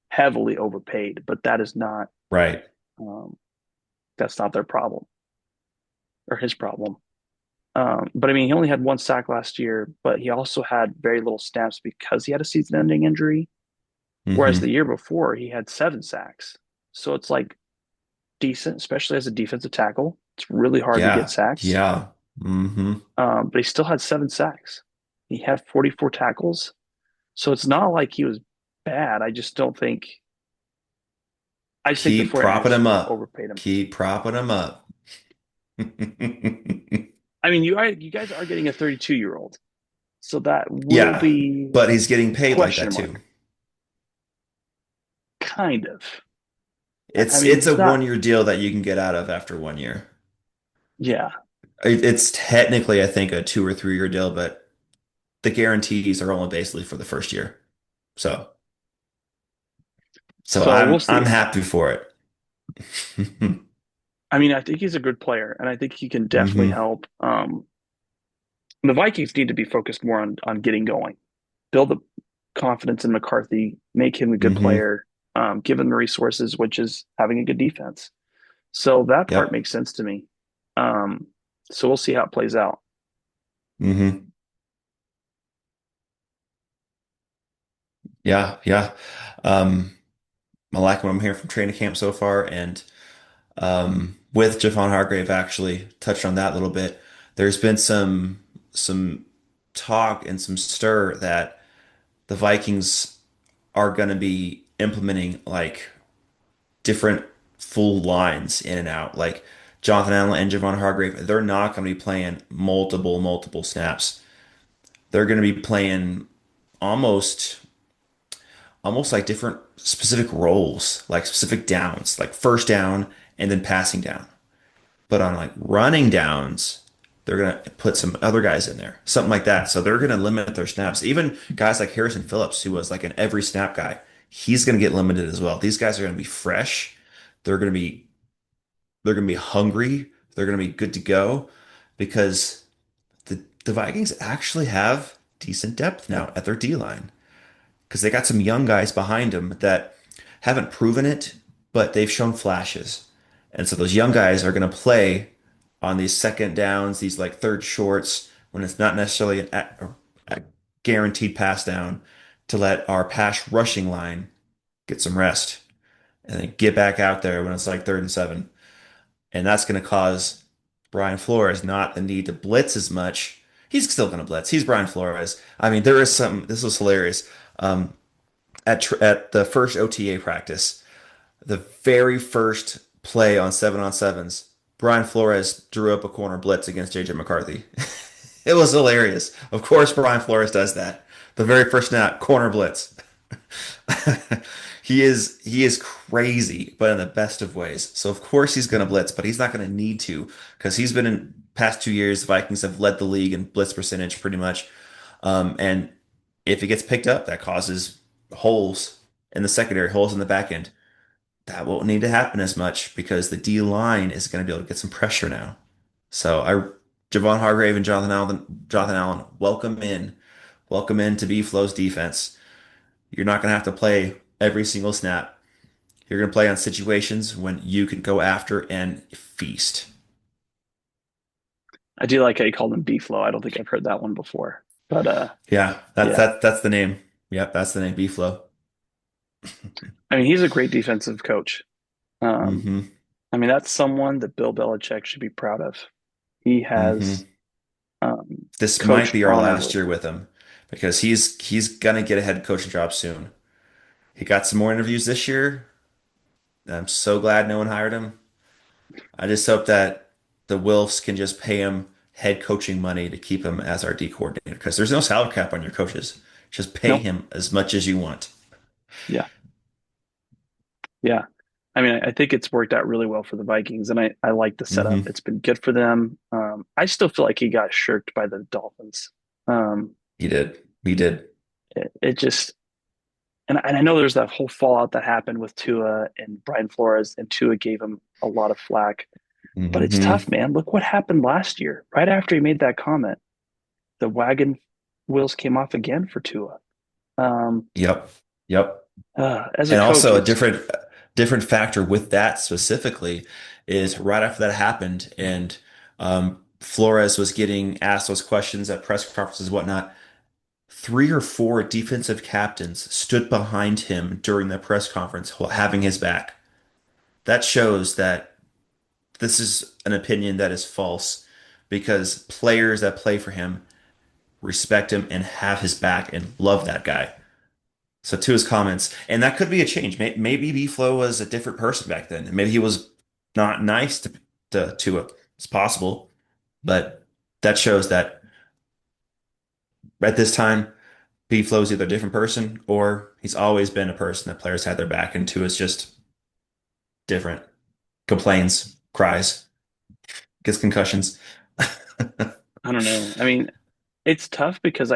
heavily overpaid, but
Right.
um, that's not their problem or his problem. But I mean, he only had one sack last year, but he also had very little snaps because he had a season-ending injury. Whereas the
Hmm.
year before, he had 7 sacks. So it's like decent, especially as a defensive tackle. It's really hard to get
Yeah.
sacks,
Yeah. Hmm.
but he still had 7 sacks. He had 44 tackles. So it's not like he was bad. I just think the
Keep
49ers
propping him up.
overpaid him.
Keep propping him up.
I mean, you guys are getting a 32-year-old, so that will
Yeah,
be
but he's getting paid like that
question
too.
mark, kind of. I
It's
mean,
it's a
he's not.
1 year deal that you can get out of after 1 year.
Yeah.
It's technically, I think, a 2 or 3 year deal, but the guarantees are only basically for the first year. So, so
So we'll
I'm
see.
happy for it.
I mean, I think he's a good player, and I think he can definitely
Hmm.
help. The Vikings need to be focused more on getting going, build the confidence in McCarthy, make him a good
Hmm.
player, give him the resources, which is having a good defense. So that part
Yep.
makes sense to me. Um, so we'll see how it plays out.
Hmm. Yeah, yeah. Um, I like what I'm hearing from training camp so far, and with Javon Hargrave actually touched on that a little bit. There's been some talk and some stir that the Vikings are going to be implementing like different full lines in and out. Like Jonathan Allen and Javon Hargrave, they're not going to be playing multiple snaps. They're going to be playing almost almost like different specific roles, like specific downs, like first down and then passing down. But on like running downs, they're gonna put some other guys in there, something like that. So they're gonna limit their snaps. Even guys like Harrison Phillips, who was like an every snap guy, he's gonna get limited as well. These guys are gonna be fresh. They're gonna be they're gonna be hungry. They're gonna be good to go because the Vikings actually have decent depth now at their D line because they got some young guys behind them that haven't proven it, but they've shown flashes. And so those young guys are going to play on these second downs, these like third shorts, when it's not necessarily a guaranteed pass down to let our pass rushing line get some rest and then get back out there when it's like 3rd and 7. And that's going to cause Brian Flores not the need to blitz as much. He's still going to blitz. He's Brian Flores. I mean, there is some, this was hilarious. At the first OTA practice, the very first play on 7-on-7s, Brian Flores drew up a corner blitz against JJ McCarthy. It was hilarious. Of course, Brian Flores does that. The very first snap, corner blitz. He is crazy, but in the best of ways. So of course he's going to blitz, but he's not going to need to because he's been in past 2 years. The Vikings have led the league in blitz percentage pretty much. And if it gets picked up, that causes holes in the secondary, holes in the back end. That won't need to happen as much because the D line is going to be able to get some pressure now. So Javon Hargrave and Jonathan Allen, welcome in to B Flow's defense. You're not going to have to play every single snap. You're going to play on situations when you can go after and feast.
I do like how you called him B-Flow. I don't think I've heard that one before. But
Yeah, that's
yeah.
that's the name. Yep, that's the name, B Flow.
I mean, he's a great defensive coach. Um,
Hmm.
I mean, that's someone that Bill Belichick should be proud of. He has
Hmm. This might
coached
be our last
honorably.
year with him because he's gonna get a head coaching job soon. He got some more interviews this year. I'm so glad no one hired him. I just hope that the Wilfs can just pay him head coaching money to keep him as our D coordinator because there's no salary cap on your coaches. Just pay
Nope.
him as much as you want.
Yeah. Yeah. I mean, I think it's worked out really well for the Vikings, and I like the setup.
Hmm.
It's been good for them. I still feel like he got shirked by the Dolphins. Um,
He did. He did.
it just, and I know there's that whole fallout that happened with Tua and Brian Flores, and Tua gave him a lot of flack. But it's
Hmm.
tough, man. Look what happened last year. Right after he made that comment, the wagon wheels came off again for Tua. Um,
Yep. Yep.
as a
And
coach,
also a
it's
different factor with that specifically is right after that happened and Flores was getting asked those questions at press conferences and whatnot. Three or four defensive captains stood behind him during the press conference, having his back. That shows that this is an opinion that is false because players that play for him respect him and have his back and love that guy. So to his comments, and that could be a change. Maybe B-Flow was a different person back then. Maybe he was not nice to it. It's possible, but that shows that at this time, B-Flow's either a different person or he's always been a person that players had their back, and Tua is just different. Complains, cries, gets concussions.
I don't know. I mean, it's tough because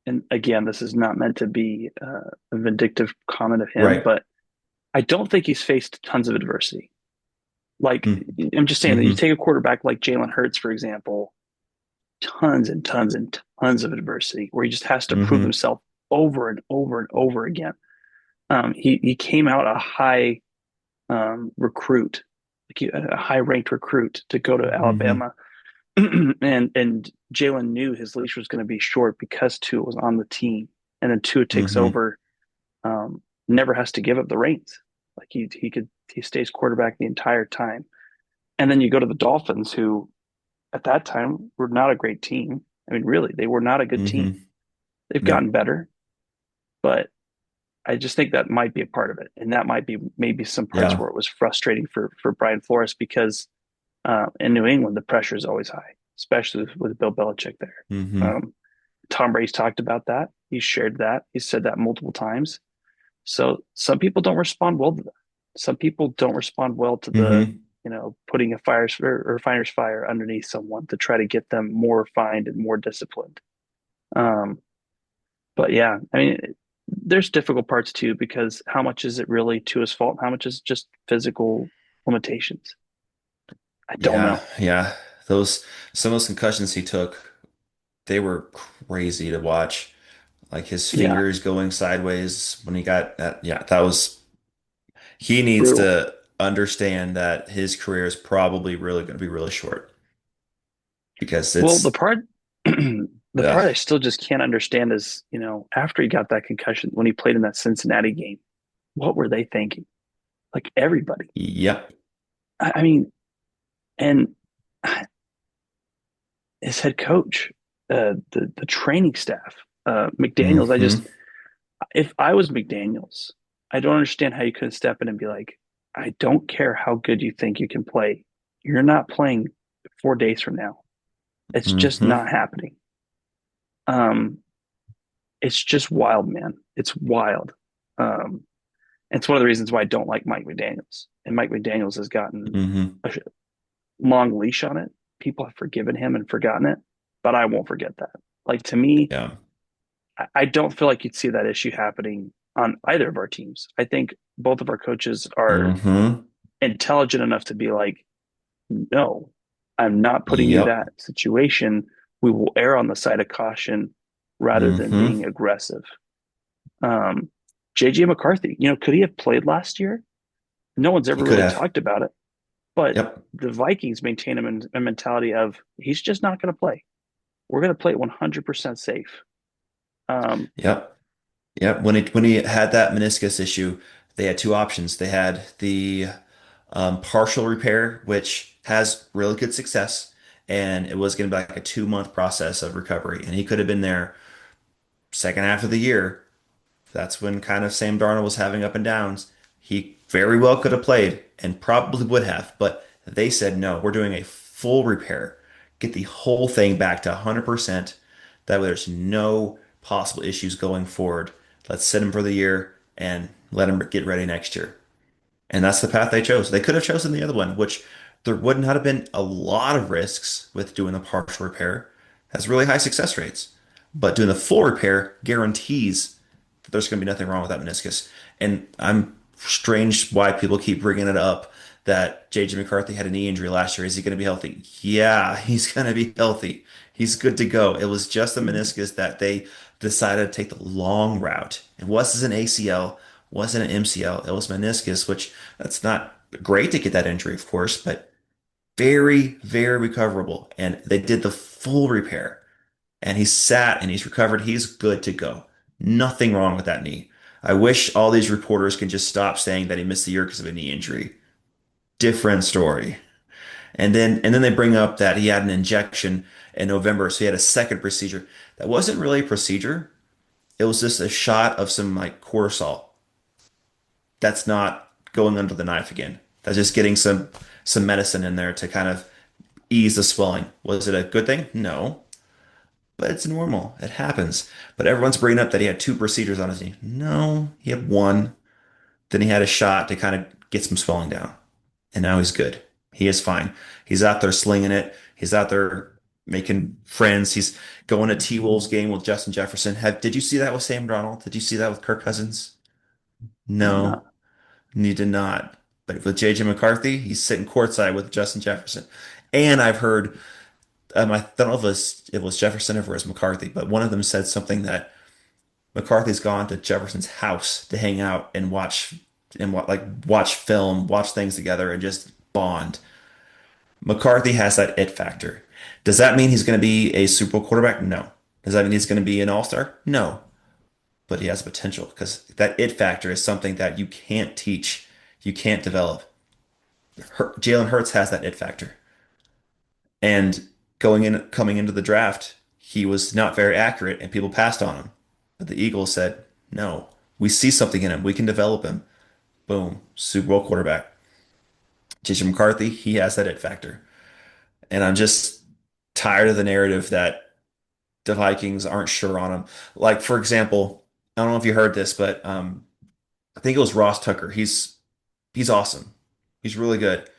and again, this is not meant to be a vindictive comment of him,
Right.
but I don't think he's faced tons of adversity. Like, I'm just saying that you
Mm-hmm.
take a quarterback like Jalen Hurts, for example, tons and tons and tons of adversity where he just has to prove
Mm-hmm.
himself over and over and over again. He came out a high recruit, like a high ranked recruit to go to
Mm-hmm.
Alabama, and Jalen knew his leash was going to be short because Tua was on the team, and then Tua takes
Mm-hmm.
over, never has to give up the reins. Like he stays quarterback the entire time, and then you go to the Dolphins, who at that time were not a great team. I mean, really, they were not a good team.
Mm-hmm.
They've gotten
Yep.
better, but I just think that might be a part of it, and that might be maybe some parts
Yeah.
where it was frustrating for Brian Flores because in New England the pressure is always high, especially with Bill Belichick there.
Mm-hmm.
Um, Tom Brady's talked about that. He's shared that. He's said that multiple times. So some people don't respond well to that. Some people don't respond well to the
Mm-hmm.
putting a fire or finer's fire underneath someone to try to get them more refined and more disciplined. Um, but yeah, I mean, there's difficult parts too because how much is it really to his fault? How much is just physical limitations? I don't
Yeah.
know.
Yeah. Those some of those concussions he took, they were crazy to watch. Like his
Yeah,
fingers going sideways when he got that. Yeah, that was he needs
brutal.
to understand that his career is probably really going to be really short because
Well, the
it's
part the
uh,
part I still just can't understand is, after he got that concussion when he played in that Cincinnati game, what were they thinking? Like everybody.
yep.
I mean, and his head coach, the training staff, McDaniels.
Hmm.
If I was McDaniels, I don't understand how you couldn't step in and be like, I don't care how good you think you can play. You're not playing 4 days from now. It's just
Hmm.
not happening. Um, it's just wild, man. It's wild. Um, it's one of the reasons why I don't like Mike McDaniels. And Mike McDaniels has gotten
Hmm.
a long leash on it. People have forgiven him and forgotten it, but I won't forget that. Like to me,
Yeah.
I don't feel like you'd see that issue happening on either of our teams. I think both of our coaches are
Hmm.
intelligent enough to be like, no, I'm not putting you in
Yep.
that situation. We will err on the side of caution rather than
Hmm.
being aggressive. Um, JJ McCarthy, could he have played last year? No one's
He
ever
could
really
have.
talked about it, but
Yep.
the Vikings maintain a mentality of he's just not going to play. We're going to play it 100% safe. Um,
Yep. Yep. When he had that meniscus issue, they had two options. They had the partial repair, which has really good success, and it was going to be like a 2 month process of recovery, and he could have been there second half of the year. That's when kind of Sam Darnold was having up and downs. He very well could have played and probably would have, but they said no, we're doing a full repair. Get the whole thing back to 100%. That way there's no possible issues going forward. Let's sit him for the year and let him get ready next year. And that's the path they chose. They could have chosen the other one, which there wouldn't have been a lot of risks with doing the partial repair. It has really high success rates. But doing the full repair guarantees there's going to be nothing wrong with that meniscus. And I'm strange why people keep bringing it up that JJ McCarthy had a knee injury last year. Is he going to be healthy? Yeah, he's going to be healthy. He's good to go. It was just the meniscus that they decided to take the long route. It wasn't an ACL, wasn't an MCL. It was meniscus, which that's not great to get that injury, of course, but very, very recoverable. And they did the full repair. And he's sat and he's recovered. He's good to go. Nothing wrong with that knee. I wish all these reporters can just stop saying that he missed the year because of a knee injury. Different story. And then they bring up that he had an injection in November, so he had a second procedure. That wasn't really a procedure. It was just a shot of some like cortisol. That's not going under the knife again. That's just getting some medicine in there to kind of ease the swelling. Was it a good thing? No, but it's normal. It happens. But everyone's bringing up that he had two procedures on his knee. No, he had one. Then he had a shot to kind of get some swelling down. And now he's good. He is fine. He's out there slinging it. He's out there making friends. He's going to T-Wolves game with Justin Jefferson. Did you see that with Sam Darnold? Did you see that with Kirk Cousins?
I did
No,
not.
you did not. But with JJ McCarthy, he's sitting courtside with Justin Jefferson. And I've heard, I don't know if it was Jefferson or if it was McCarthy, but one of them said something that McCarthy's gone to Jefferson's house to hang out and watch film, watch things together, and just bond. McCarthy has that it factor. Does that mean he's going to be a Super Bowl quarterback? No. Does that mean he's going to be an all-star? No. But he has potential because that it factor is something that you can't teach, you can't develop. Jalen Hurts has that it factor. And coming into the draft, he was not very accurate and people passed on him. But the Eagles said, no, we see something in him. We can develop him. Boom, Super Bowl quarterback. JJ McCarthy, he has that it factor. And I'm just tired of the narrative that the Vikings aren't sure on him. Like, for example, I don't know if you heard this, but I think it was Ross Tucker. He's awesome. He's really good.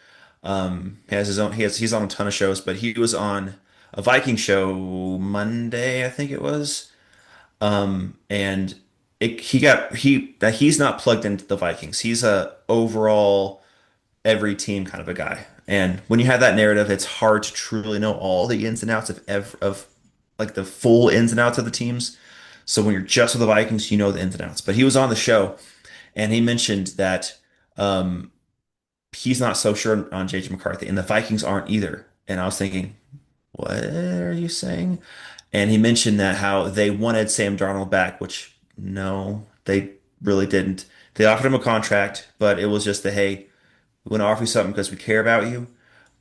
He has his own. He's on a ton of shows, but he was on a Viking show Monday, I think it was. And he's not plugged into the Vikings. He's a overall every team kind of a guy. And when you have that narrative, it's hard to truly know all the ins and outs of like the full ins and outs of the teams. So when you're just with the Vikings, you know the ins and outs. But he was on the show and he mentioned that um, he's not so sure on JJ McCarthy, and the Vikings aren't either. And I was thinking, what are you saying? And he mentioned that how they wanted Sam Darnold back, which no, they really didn't. They offered him a contract, but it was just the hey, we want to offer you something because we care about you.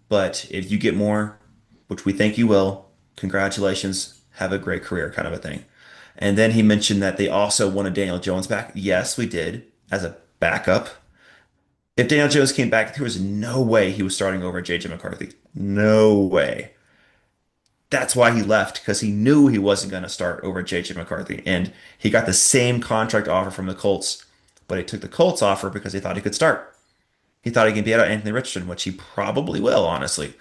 But if you get more, which we think you will, congratulations, have a great career, kind of a thing. And then he mentioned that they also wanted Daniel Jones back. Yes, we did, as a backup. If Daniel Jones came back, there was no way he was starting over JJ McCarthy. No way. That's why he left, because he knew he wasn't going to start over JJ McCarthy. And he got the same contract offer from the Colts, but he took the Colts offer because he thought he could start. He thought he could beat out Anthony Richardson, which he probably will, honestly.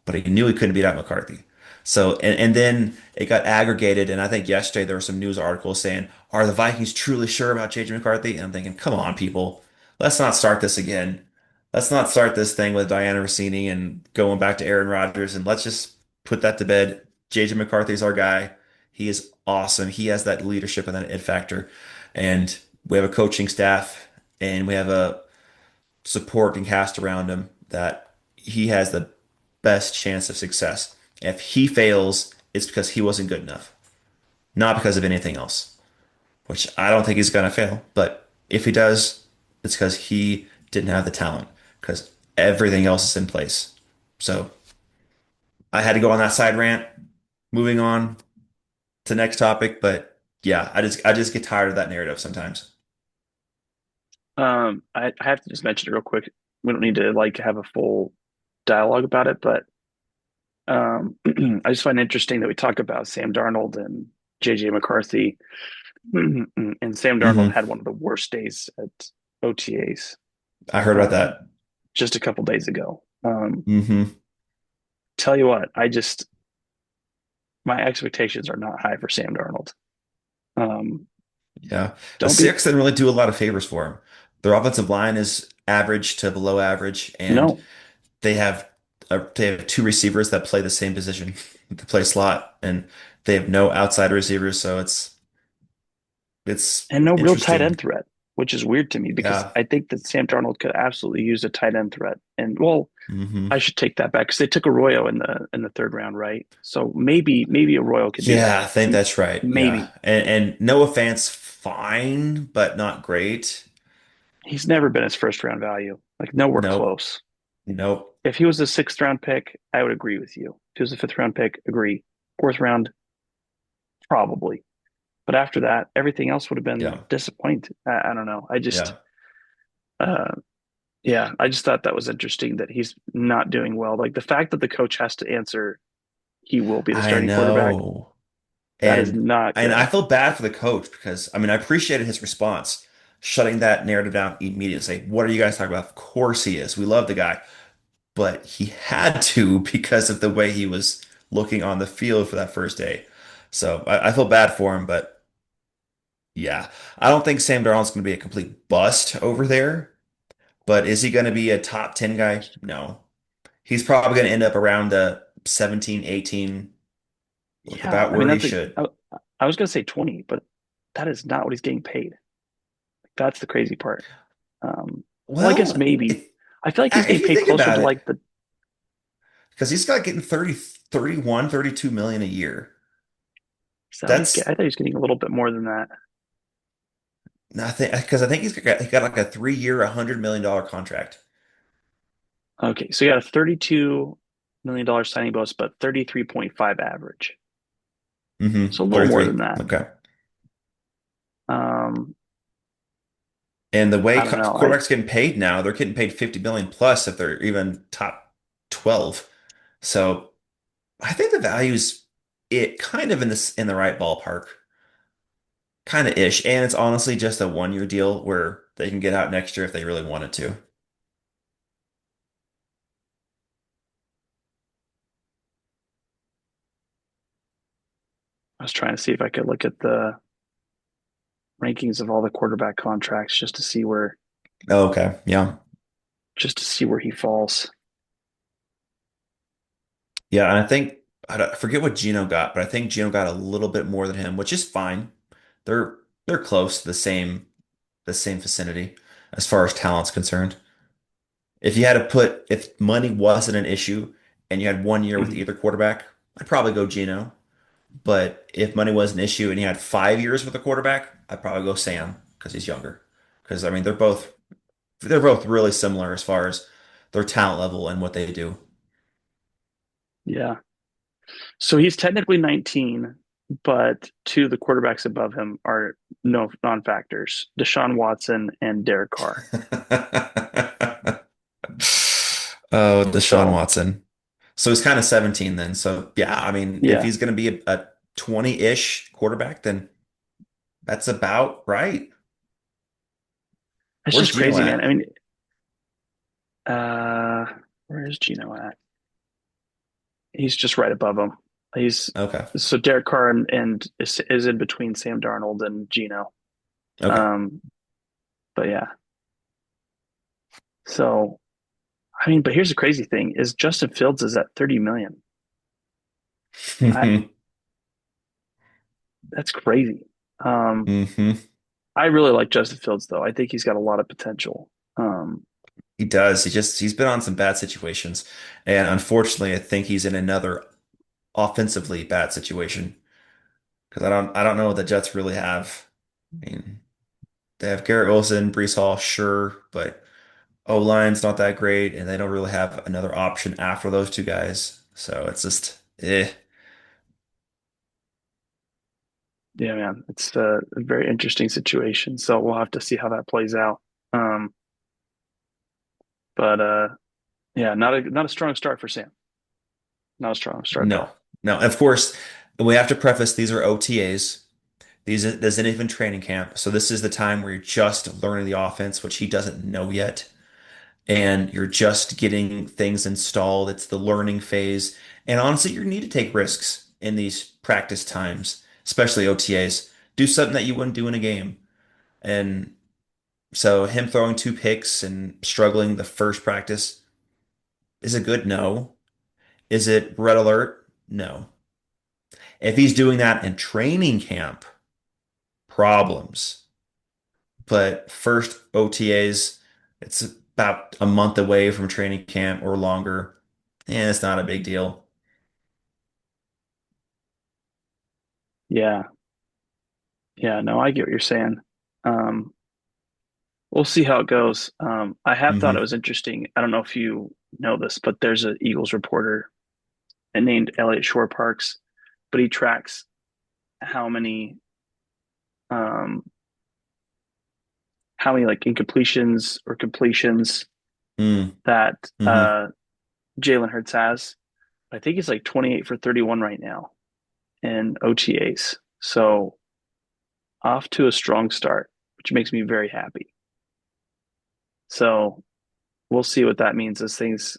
But he knew he couldn't beat out McCarthy. So, and then it got aggregated, and I think yesterday there were some news articles saying, are the Vikings truly sure about JJ McCarthy? And I'm thinking, come on, people. Let's not start this again. Let's not start this thing with Diana Rossini and going back to Aaron Rodgers, and let's just put that to bed. JJ McCarthy's our guy. He is awesome. He has that leadership and that it factor. And we have a coaching staff and we have a support and cast around him that he has the best chance of success. If he fails, it's because he wasn't good enough, not because of anything else, which I don't think he's going to fail. But if he does, it's because he didn't have the talent, because everything else is in place. So I had to go on that side rant. Moving on to next topic, but yeah, I just get tired of that narrative sometimes.
I have to just mention it real quick. We don't need to like have a full dialogue about it, but I just find it interesting that we talk about Sam Darnold and JJ McCarthy, and Sam Darnold
Hmm.
had one of the worst days at OTAs
I heard about
um,
that.
just a couple days ago.
Hmm.
Tell you what, my expectations are not high for Sam Darnold. Um,
Yeah. The
don't be
Seahawks didn't really do a lot of favors for him. Their offensive line is average to below average, and
No.
they have they have two receivers that play the same position, to play slot, and they have no outside receivers, so it's
And no real tight
interesting.
end threat, which is weird to me because
Yeah.
I think that Sam Darnold could absolutely use a tight end threat. And well,
Hmm.
I should take that back because they took Arroyo in the third round, right? So maybe Arroyo could do
Yeah,
that.
I think that's right. Yeah.
Maybe.
And Noah Fant's fine, but not great.
He's never been his first round value. Like nowhere
Nope.
close.
Nope.
If he was a sixth round pick, I would agree with you. If he was a fifth round pick, agree. Fourth round, probably. But after that, everything else would have been
Yeah.
disappointing. I don't know.
Yeah.
Uh, yeah, I just thought that was interesting that he's not doing well. Like the fact that the coach has to answer, he will be the
I
starting quarterback.
know.
That is
And
not
and I
good.
feel bad for the coach because I mean I appreciated his response, shutting that narrative down immediately. Say, what are you guys talking about? Of course he is. We love the guy, but he had to because of the way he was looking on the field for that first day. So I feel bad for him, but yeah, I don't think Sam Darnold's going to be a complete bust over there. But is he going to be a top 10 guy? No. He's probably going to end up around the 17, 18, like
Yeah,
about
I mean
where he
that's a.
should.
I was gonna say 20, but that is not what he's getting paid. That's the crazy part. Well, I guess
Well,
maybe. I feel like he's
if
getting
you
paid
think
closer
about
to
it,
like the.
because he's got getting 30, 31, 32 million a year.
Is that what he's getting?
That's
I thought he was getting a little bit more than that.
nothing because I think he got like a 3 year, $100 million contract.
Okay, so you got a $32 million signing bonus, but 33.5 average. So a little more
33.
than that.
Okay.
Um,
And the way
I don't know.
quarterbacks getting paid now, they're getting paid 50 million plus if they're even top 12. So I think the value's it kind of in this in the right ballpark, kind of ish. And it's honestly just a 1 year deal where they can get out next year if they really wanted to.
I was trying to see if I could look at the rankings of all the quarterback contracts
Oh, okay. Yeah.
just to see where he falls.
Yeah. And I think I forget what Gino got, but I think Gino got a little bit more than him, which is fine. They're they're close to the same vicinity as far as talent's concerned. If you had to put if money wasn't an issue and you had 1 year with
Mhm.
either quarterback, I'd probably go Gino. But if money was an issue and you had 5 years with a quarterback, I'd probably go Sam because he's younger. Because I mean they're both really similar as far as their talent level and what they do.
Yeah. So he's technically 19, but two of the quarterbacks above him are no non-factors, Deshaun Watson and Derek Carr.
Oh, Deshaun
So
Watson. So he's kind of 17 then. So yeah, I mean, if
yeah,
he's going to be a 20-ish quarterback, then that's about right.
it's
Where's
just
Gino
crazy, man.
at?
I mean, uh, where is Gino at? He's just right above him. He's
Okay.
so Derek Carr and is in between Sam Darnold and Gino.
Okay.
Um, but yeah, so I mean, but here's the crazy thing: is Justin Fields is at 30 million. I That's crazy. Um,
hmm
I really like Justin Fields though. I think he's got a lot of potential.
He does. He's been on some bad situations. And unfortunately, I think he's in another offensively bad situation. Because I don't know what the Jets really have. I mean, they have Garrett Wilson, Breece Hall, sure, but O-line's not that great, and they don't really have another option after those two guys. So it's just
Yeah, man, it's a very interesting situation. So we'll have to see how that plays out. Um, but yeah, not a strong start for Sam. Not a strong start at
no.
all.
No. Of course, we have to preface these are OTAs. This isn't even training camp. So this is the time where you're just learning the offense, which he doesn't know yet. And you're just getting things installed. It's the learning phase. And honestly, you need to take risks in these practice times, especially OTAs. Do something that you wouldn't do in a game. And So him throwing two picks and struggling the first practice is a good no. Is it red alert? No. If he's doing that in training camp, problems. But first OTAs, it's about a month away from training camp or longer. And it's not a big deal.
Yeah. Yeah, no, I get what you're saying. Um, we'll see how it goes. I have thought it
Hmm
was interesting. I don't know if you know this, but there's an Eagles reporter named Elliot Shore Parks, but he tracks how many um like incompletions or completions
mm
that
hmm
Jalen Hurts has. I think he's like 28 for 31 right now in OTAs. So off to a strong start, which makes me very happy. So we'll see what that means as things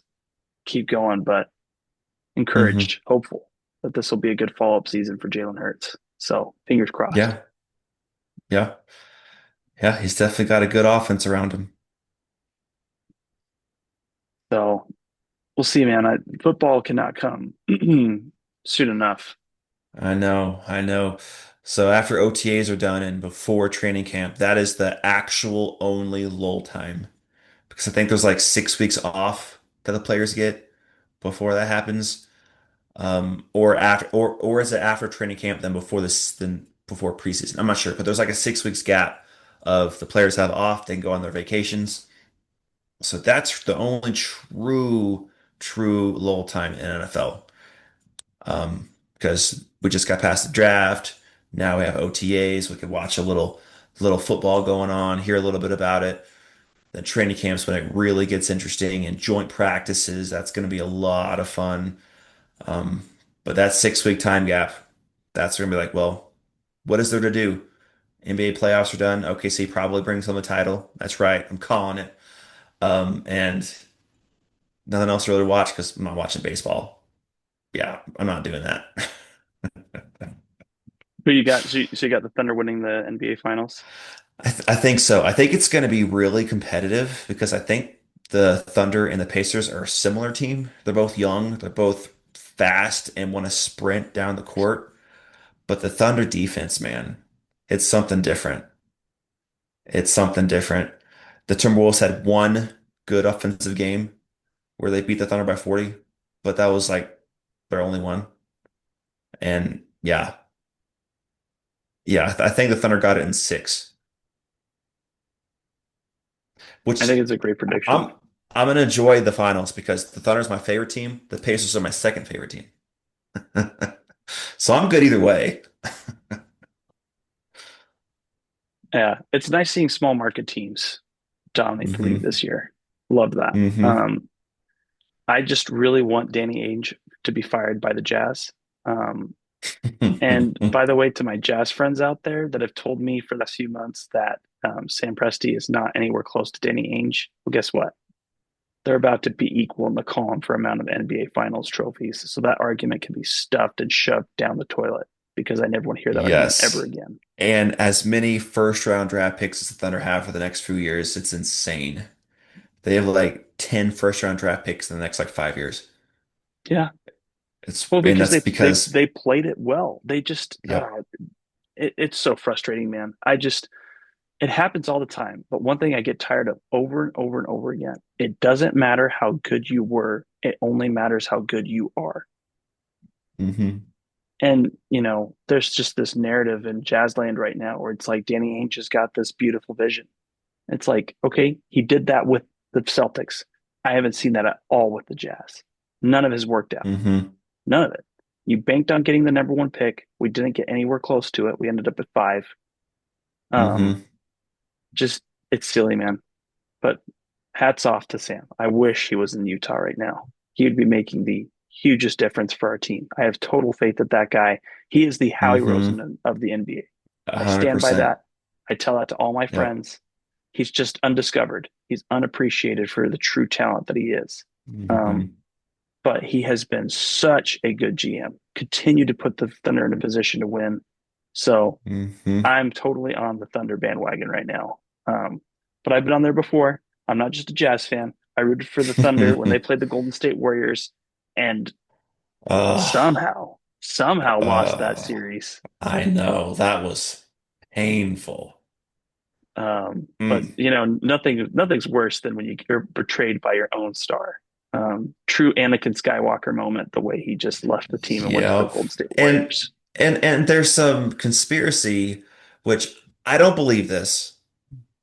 keep going, but
hmm
encouraged, hopeful that this will be a good follow up season for Jalen Hurts. So fingers crossed.
Yeah. Yeah. Yeah. He's definitely got a good offense around him.
So we'll see, man. Football cannot come soon enough.
I know. I know. So after OTAs are done and before training camp, that is the actual only lull time. Because I think there's like 6 weeks off that the players get before that happens. Or after, or is it after training camp then before this, then before preseason? I'm not sure, but there's like a 6 weeks gap of the players have off, they can go on their vacations. So that's the only true lull time in NFL. Because we just got past the draft. Now we have OTAs. We could watch a little football going on, hear a little bit about it. Then training camps when it really gets interesting and joint practices. That's going to be a lot of fun. Um, but that 6 week time gap, that's going to be like, well, what is there to do? NBA playoffs are done. OKC probably brings home the title. That's right. I'm calling it. And nothing else really to watch because I'm not watching baseball. Yeah, I'm not doing that.
Who you got? So you got the Thunder winning the NBA Finals.
I think so. I think it's going to be really competitive because I think the Thunder and the Pacers are a similar team. They're both young, they're both fast and want to sprint down the court. But the Thunder defense, man, it's something different. It's something different. The Timberwolves had one good offensive game where they beat the Thunder by 40, but that was like their only one. And yeah, I think the Thunder got it in six,
I
which
think it's a great prediction.
I'm I'm gonna enjoy the finals because the Thunder is my favorite team. The Pacers are my second favorite team. So I'm good either way.
Yeah, it's nice seeing small market teams dominate the league
Hmm
this year. Love that.
hmm
I just really want Danny Ainge to be fired by the Jazz. Um, and by the way, to my Jazz friends out there that have told me for the last few months that Sam Presti is not anywhere close to Danny Ainge, well, guess what? They're about to be equal in the column for amount of NBA Finals trophies. So that argument can be stuffed and shoved down the toilet because I never want to hear that argument ever
Yes.
again.
And as many first round draft picks as the Thunder have for the next few years, it's insane. They have like 10 first round draft picks in the next like 5 years.
Yeah,
It's
well,
and
because
that's
they they
because
they played it well. They just
yep.
it's so frustrating, man. It happens all the time. But one thing I get tired of over and over and over again, it doesn't matter how good you were. It only matters how good you are.
hmm
And, there's just this narrative in Jazzland right now where it's like Danny Ainge has got this beautiful vision. It's like, okay, he did that with the Celtics. I haven't seen that at all with the Jazz. None of his worked out.
hmm
None of it. You banked on getting the number one pick. We didn't get anywhere close to it. We ended up at five. Um,
hmm
just it's silly, man. But hats off to Sam. I wish he was in Utah right now. He would be making the hugest difference for our team. I have total faith that that guy, he is the Howie
hmm
Rosen of the NBA. I stand by
100%.
that. I tell that to all my
Yep.
friends. He's just undiscovered. He's unappreciated for the true talent that he is. Um,
hmm
but he has been such a good GM. Continue to put the Thunder in a position to win. So
hmm
I'm totally on the Thunder bandwagon right now. but I've been on there before. I'm not just a Jazz fan. I rooted for the Thunder when they played the Golden State Warriors and
Oh,
somehow lost that
oh,
series.
I know that was painful.
But
Mm.
nothing's worse than when you're betrayed by your own star. True Anakin Skywalker moment, the way he just left the team and went to the
Yeah.
Golden State
And
Warriors.
and there's some conspiracy, which I don't believe this,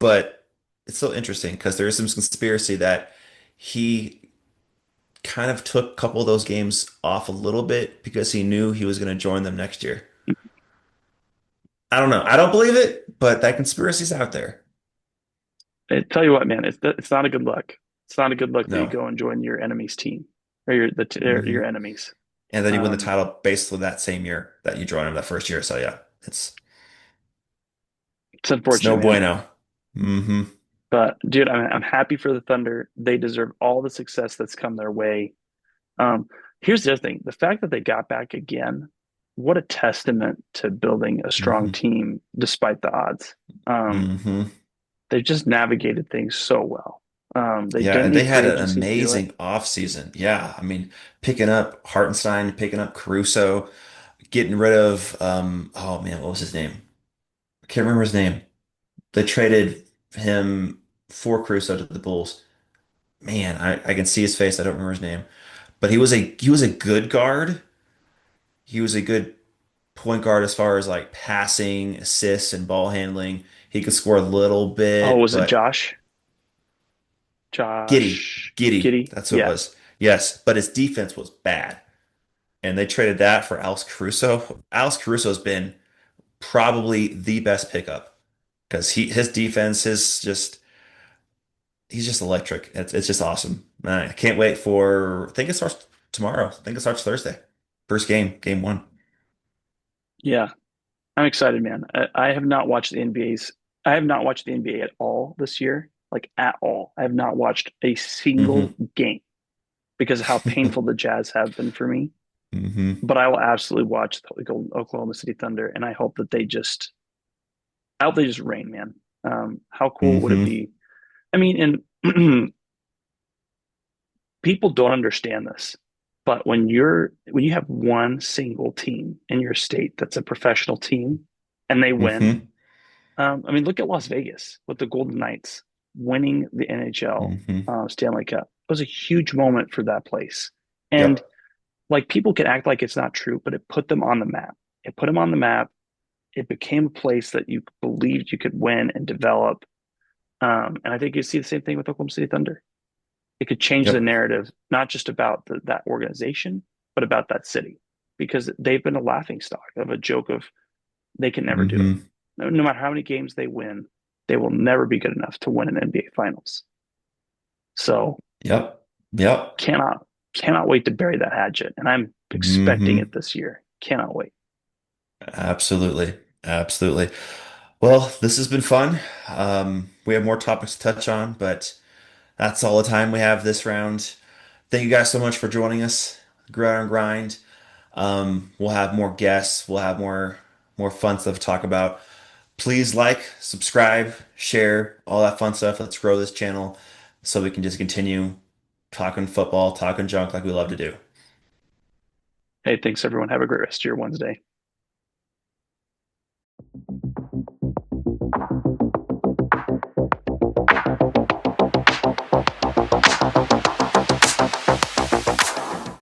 but it's still interesting because there is some conspiracy that he kind of took a couple of those games off a little bit because he knew he was going to join them next year. I don't know. I don't believe it, but that conspiracy's out there.
I tell you what, man, it's not a good look. It's not a good look that you
No.
go and join your enemy's team or
Hmm.
your enemies.
And then you win the
Um,
title basically that same year that you joined him that first year. So yeah,
it's
it's no
unfortunate, man.
bueno. Hmm.
But dude, I'm happy for the Thunder. They deserve all the success that's come their way. Um, Here's the other thing: the fact that they got back again, what a testament to building a strong
Hmm.
team despite the odds. Um,
Hmm.
they just navigated things so well. They
Yeah,
didn't
and they
need
had
free
an
agency to do it.
amazing offseason. Yeah, I mean, picking up Hartenstein, picking up Caruso, getting rid of oh man, what was his name? I can't remember his name. They traded him for Caruso to the Bulls. Man, I can see his face. I don't remember his name. But he was a good guard. He was a good point guard as far as like passing, assists, and ball handling. He could score a little
Oh,
bit,
was it
but Giddy,
Josh
Giddy,
Giddey?
that's who it
Yeah.
was. Yes, but his defense was bad. And they traded that for Alex Caruso. Alex Caruso has been probably the best pickup because his defense is just he's just electric. It's just awesome. I can't wait for I think it starts tomorrow. I think it starts Thursday. First game, game one.
Yeah. I'm excited, man. I have not watched the NBA's. I have not watched the NBA at all this year, like at all. I have not watched a single
Hmm.
game because of how painful the Jazz have been for me.
Hmm.
But I will absolutely watch the Oklahoma City Thunder, and I hope they just reign, man. How cool would it
Hmm.
be? I mean, and people don't understand this, but when you have one single team in your state that's a professional team and they win.
Hmm.
I mean, look at Las Vegas with the Golden Knights winning the NHL
Hmm.
Stanley Cup. It was a huge moment for that place. And
Yep.
like people can act like it's not true, but it put them on the map. It put them on the map. It became a place that you believed you could win and develop. And I think you see the same thing with Oklahoma City Thunder. It could change the
Yep.
narrative, not just about that organization, but about that city, because they've been a laughing stock of a joke of they can never do it.
Hmm.
No matter how many games they win, they will never be good enough to win an NBA Finals. So
Yep. Yep.
cannot cannot wait to bury that hatchet, and I'm expecting
Hmm.
it this year. Cannot wait.
Absolutely. Absolutely. Well, this has been fun. We have more topics to touch on, but that's all the time we have this round. Thank you guys so much for joining us. Gridiron Grind. We'll have more guests. We'll have more fun stuff to talk about. Please like, subscribe, share, all that fun stuff. Let's grow this channel so we can just continue talking football, talking junk like we love to do.
Hey, thanks everyone. Have a great rest of your Wednesday.